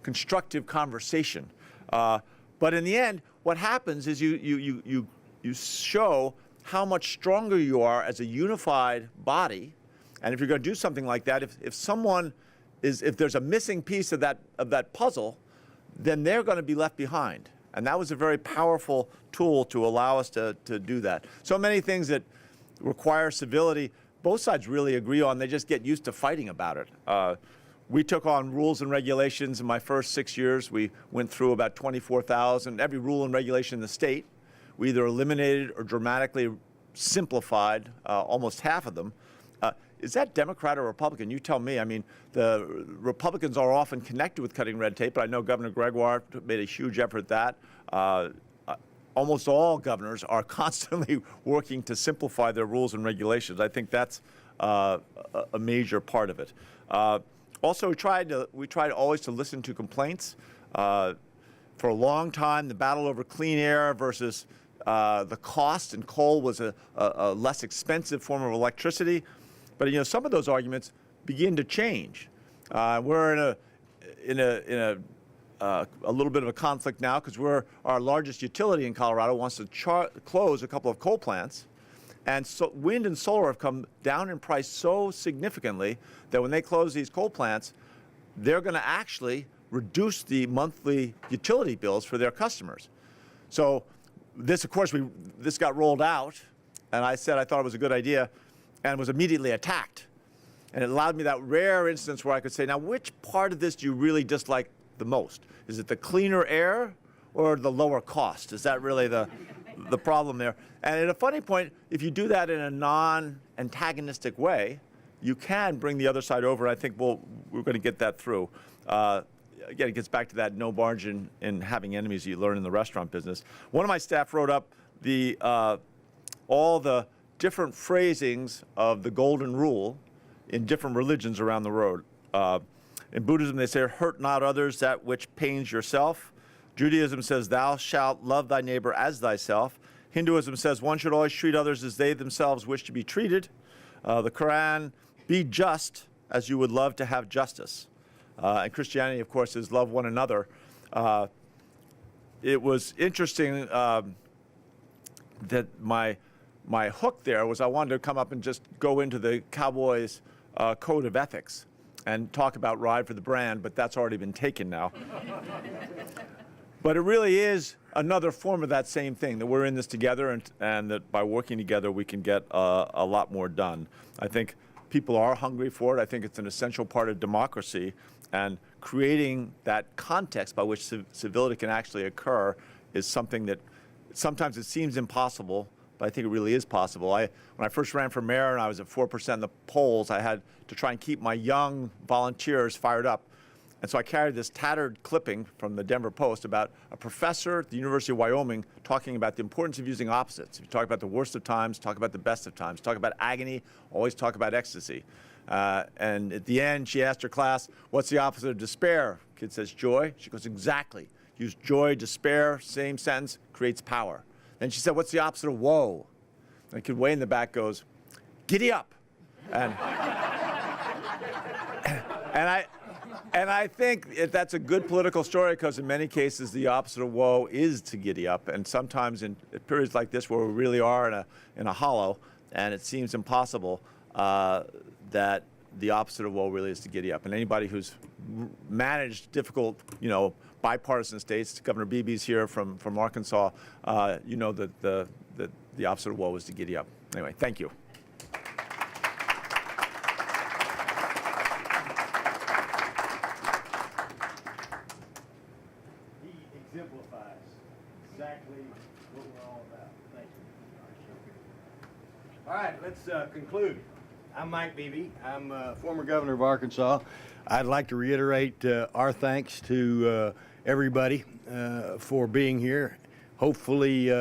N: constructive conversation. But in the end, what happens is you show how much stronger you are as a unified body. And if you're going to do something like that, if there's a missing piece of that puzzle, then they're going to be left behind. And that was a very powerful tool to allow us to do that. So many things that require civility, both sides really agree on. They just get used to fighting about it. We took on rules and regulations in my first 6 years. We went through about 24,000, every rule and regulation in the state. We either eliminated or dramatically simplified almost half of them. Is that Democrat or Republican? You tell me. I mean, the Republicans are often connected with cutting red tape, but I know Governor Gregoire made a huge effort at that. Almost all governors are constantly working to simplify their rules and regulations. I think that's a major part of it. Also, we tried always to listen to complaints. For a long time, the battle over clean air versus the cost, and coal was a less expensive form of electricity. But some of those arguments begin to change. We're in a little bit of a conflict now because our largest utility in Colorado wants to close a couple of coal plants. And so wind and solar have come down in price so significantly that when they close these coal plants, they're going to actually reduce the monthly utility bills for their customers. So this, of course, this got rolled out, and I said I thought it was a good idea, and was immediately attacked. And it allowed me that rare instance where I could say, now, which part of this do you really dislike the most? Is it the cleaner air or the lower cost? Is that really the problem there? And at a funny point, if you do that in a non-antagonistic way, you can bring the other side over. I think we're going to get that through. Again, it gets back to that no margin in having enemies you learn in the restaurant business. One of my staff wrote up all the different phrasings of the golden rule in different religions around the world. In Buddhism, they say, hurt not others that which pains yourself. Judaism says, thou shalt love thy neighbor as thyself. Hinduism says, one should always treat others as they themselves wish to be treated. The Quran, be just as you would love to have justice. And Christianity, of course, is love one another. It was interesting that my hook there was I wanted to come up and just go into the Cowboys' code of ethics and talk about Ride for the Brand, but that's already been taken now. But it really is another form of that same thing, that we're in this together and that by working together we can get a lot more done. I think people are hungry for it. I think it's an essential part of democracy, and creating that context by which civility can actually occur is something that sometimes it seems impossible, but I think it really is possible. When I first ran for mayor and I was at 4% in the polls, I had to try and keep my young volunteers fired up. And so I carried this tattered clipping from the Denver Post about a professor at the University of Wyoming talking about the importance of using opposites. If you talk about the worst of times, talk about the best of times. Talk about agony, always talk about ecstasy. And at the end, she asked her class, what's the opposite of despair? Kid says, joy. She goes, exactly. Use joy, despair, same sentence, creates power. Then she said, what's the opposite of woe? And the kid way in the back goes, giddy up. And and I think that's a good political story because in many cases the opposite of woe is to giddy up, and sometimes in periods like this where we really are in a hollow and it seems impossible, that the opposite of woe really is to giddy up. And anybody who's managed difficult, bipartisan states, Governor Beebe's here from Arkansas, you know that the opposite of woe is to giddy up. Anyway, thank you.
O: Exemplifies exactly what we're all about. Thank you. All right, let's conclude. I'm Mike Beebe. I'm former governor of Arkansas. I'd like to reiterate our thanks to everybody for being here. Hopefully,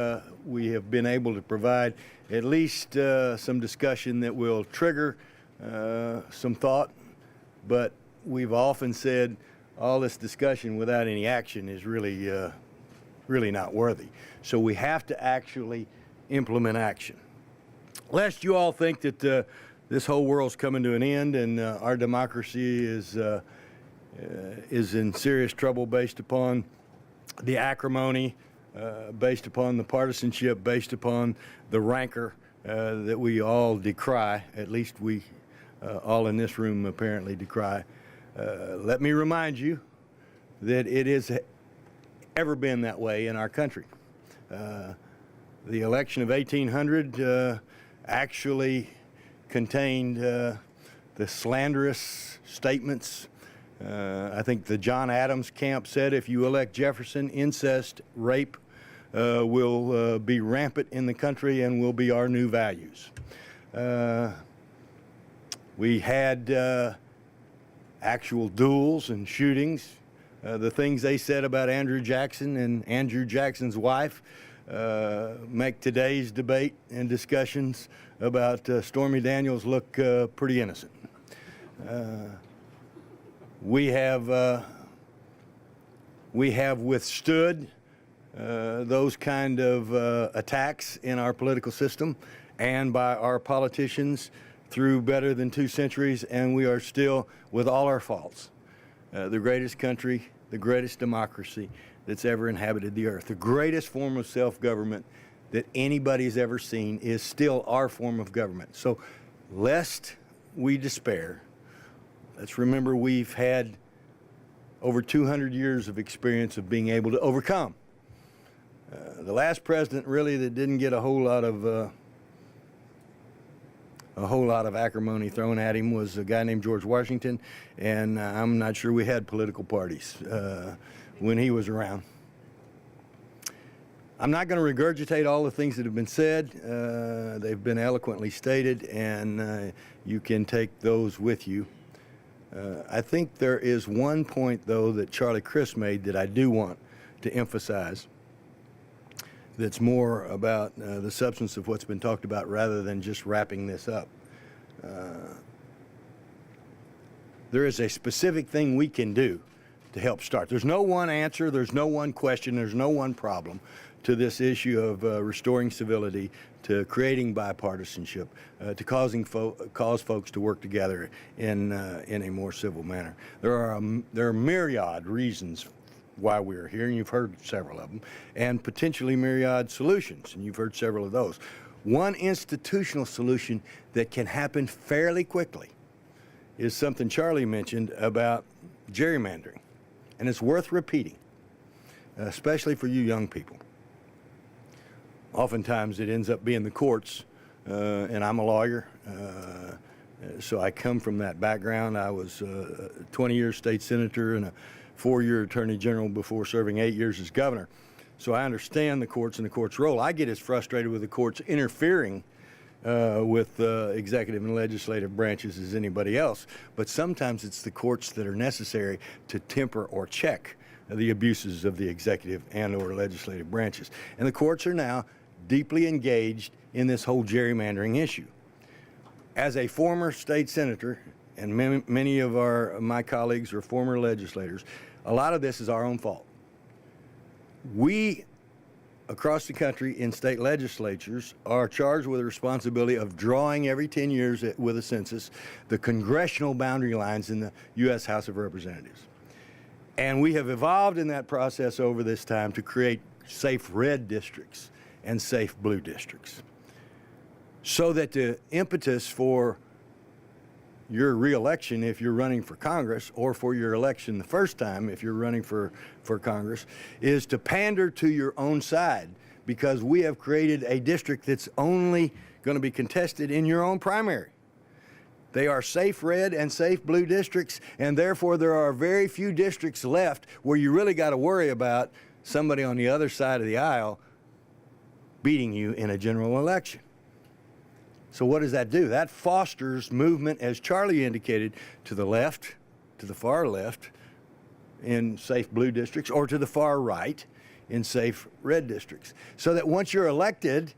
O: we have been able to provide at least some discussion that will trigger some thought, but we've often said all this discussion without any action is really not worthy. So we have to actually implement action. Lest you all think that this whole world's coming to an end and our democracy is in serious trouble based upon the acrimony, based upon the partisanship, based upon the rancor that we all decry, at least we all in this room apparently decry. Let me remind you that it has ever been that way in our country. The election of 1800 actually contained the slanderous statements. I think the John Adams camp said if you elect Jefferson, incest, rape will be rampant in the country and will be our new values. We had actual duels and shootings. The things they said about Andrew Jackson and Andrew Jackson's wife make today's debate and discussions about Stormy Daniels look pretty innocent. We have withstood those kind of attacks in our political system and by our politicians through better than 2 centuries, and we are still, with all our faults, the greatest country, the greatest democracy that's ever inhabited the earth. The greatest form of self-government that anybody's ever seen is still our form of government. So lest we despair, let's remember we've had over 200 years of experience of being able to overcome. The last president really that didn't get a whole lot of acrimony thrown at him was a guy named George Washington, and I'm not sure we had political parties when he was around. I'm not going to regurgitate all the things that have been said. They've been eloquently stated, and you can take those with you. I think there is one point, though, that Charlie Crist made that I do want to emphasize that's more about the substance of what's been talked about rather than just wrapping this up. There is a specific thing we can do to help start. There's no one answer, there's no one question, there's no one problem to this issue of restoring civility, to creating bipartisanship, to cause folks to work together in a more civil manner. There are myriad reasons why we're here, and you've heard several of them, and potentially myriad solutions, and you've heard several of those. One institutional solution that can happen fairly quickly is something Charlie mentioned about gerrymandering, and it's worth repeating, especially for you young people. Oftentimes it ends up being the courts, and I'm a lawyer, so I come from that background. I was 20 years state senator and a 4-year attorney general before serving 8 years as governor. So I understand the courts and the court's role. I get as frustrated with the courts interfering with executive and legislative branches as anybody else, but sometimes it's the courts that are necessary to temper or check the abuses of the executive and or legislative branches. And the courts are now deeply engaged in this whole gerrymandering issue. As a former state senator, and many of my colleagues are former legislators, a lot of this is our own fault. We across the country in state legislatures are charged with the responsibility of drawing every 10 years with a census the congressional boundary lines in the U.S. House of Representatives. And we have evolved in that process over this time to create safe red districts and safe blue districts, so that the impetus for your reelection if you're running for Congress, or for your election the first time if you're running for Congress, is to pander to your own side, because we have created a district that's only going to be contested in your own primary. They are safe red and safe blue districts, and therefore there are very few districts left where you really got to worry about somebody on the other side of the aisle beating you in a general election. So what does that do? That fosters movement, as Charlie indicated, to the left, to the far left in safe blue districts, or to the far right in safe red districts. So that once you're elected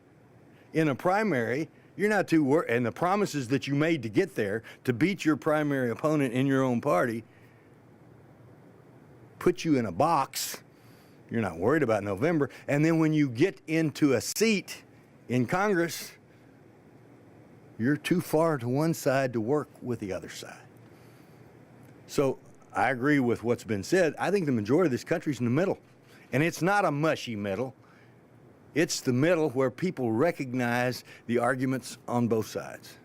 O: in a primary, you're not too worried, and the promises that you made to get there, to beat your primary opponent in your own party, put you in a box. You're not worried about November. And then when you get into a seat in Congress, you're too far to one side to work with the other side. So I agree with what's been said. I think the majority of this country's in the middle. And it's not a mushy middle. It's the middle where people recognize the arguments on both sides.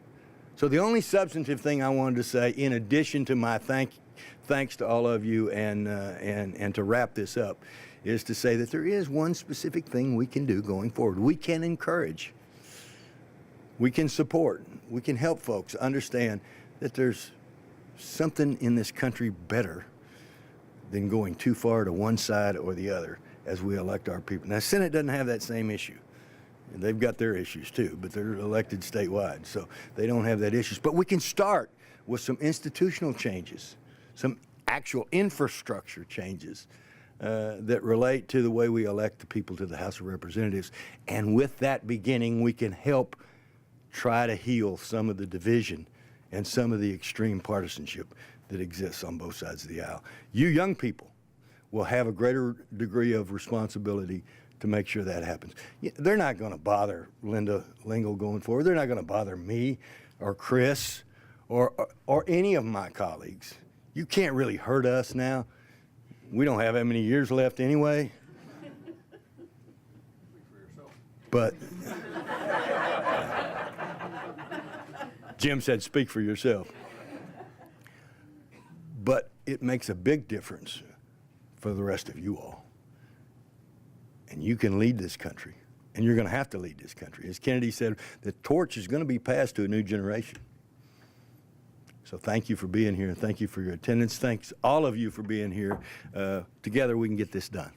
O: So the only substantive thing I wanted to say, in addition to my thanks to all of you and to wrap this up, is to say that there is one specific thing we can do going forward. We can encourage. We can support, we can help folks understand that there's something in this country better than going too far to one side or the other as we elect our people. Now, Senate doesn't have that same issue. They've got their issues too, but they're elected statewide, so they don't have that issues. But we can start with some institutional changes, some actual infrastructure changes that relate to the way we elect the people to the House of Representatives. And with that beginning, we can help try to heal some of the division and some of the extreme partisanship that exists on both sides of the aisle. You young people will have a greater degree of responsibility to make sure that happens. They're not going to bother Linda Lingle going forward. They're not going to bother me or Chris or any of my colleagues. You can't really hurt us now. We don't have that many years left anyway. But Jim said, speak for yourself. But it makes a big difference for the rest of you all. And you can lead this country, and you're going to have to lead this country. As Kennedy said, the torch is going to be passed to a new generation. So thank you for being here, and thank you for your attendance. Thanks all of you for being here. Together we can get this done.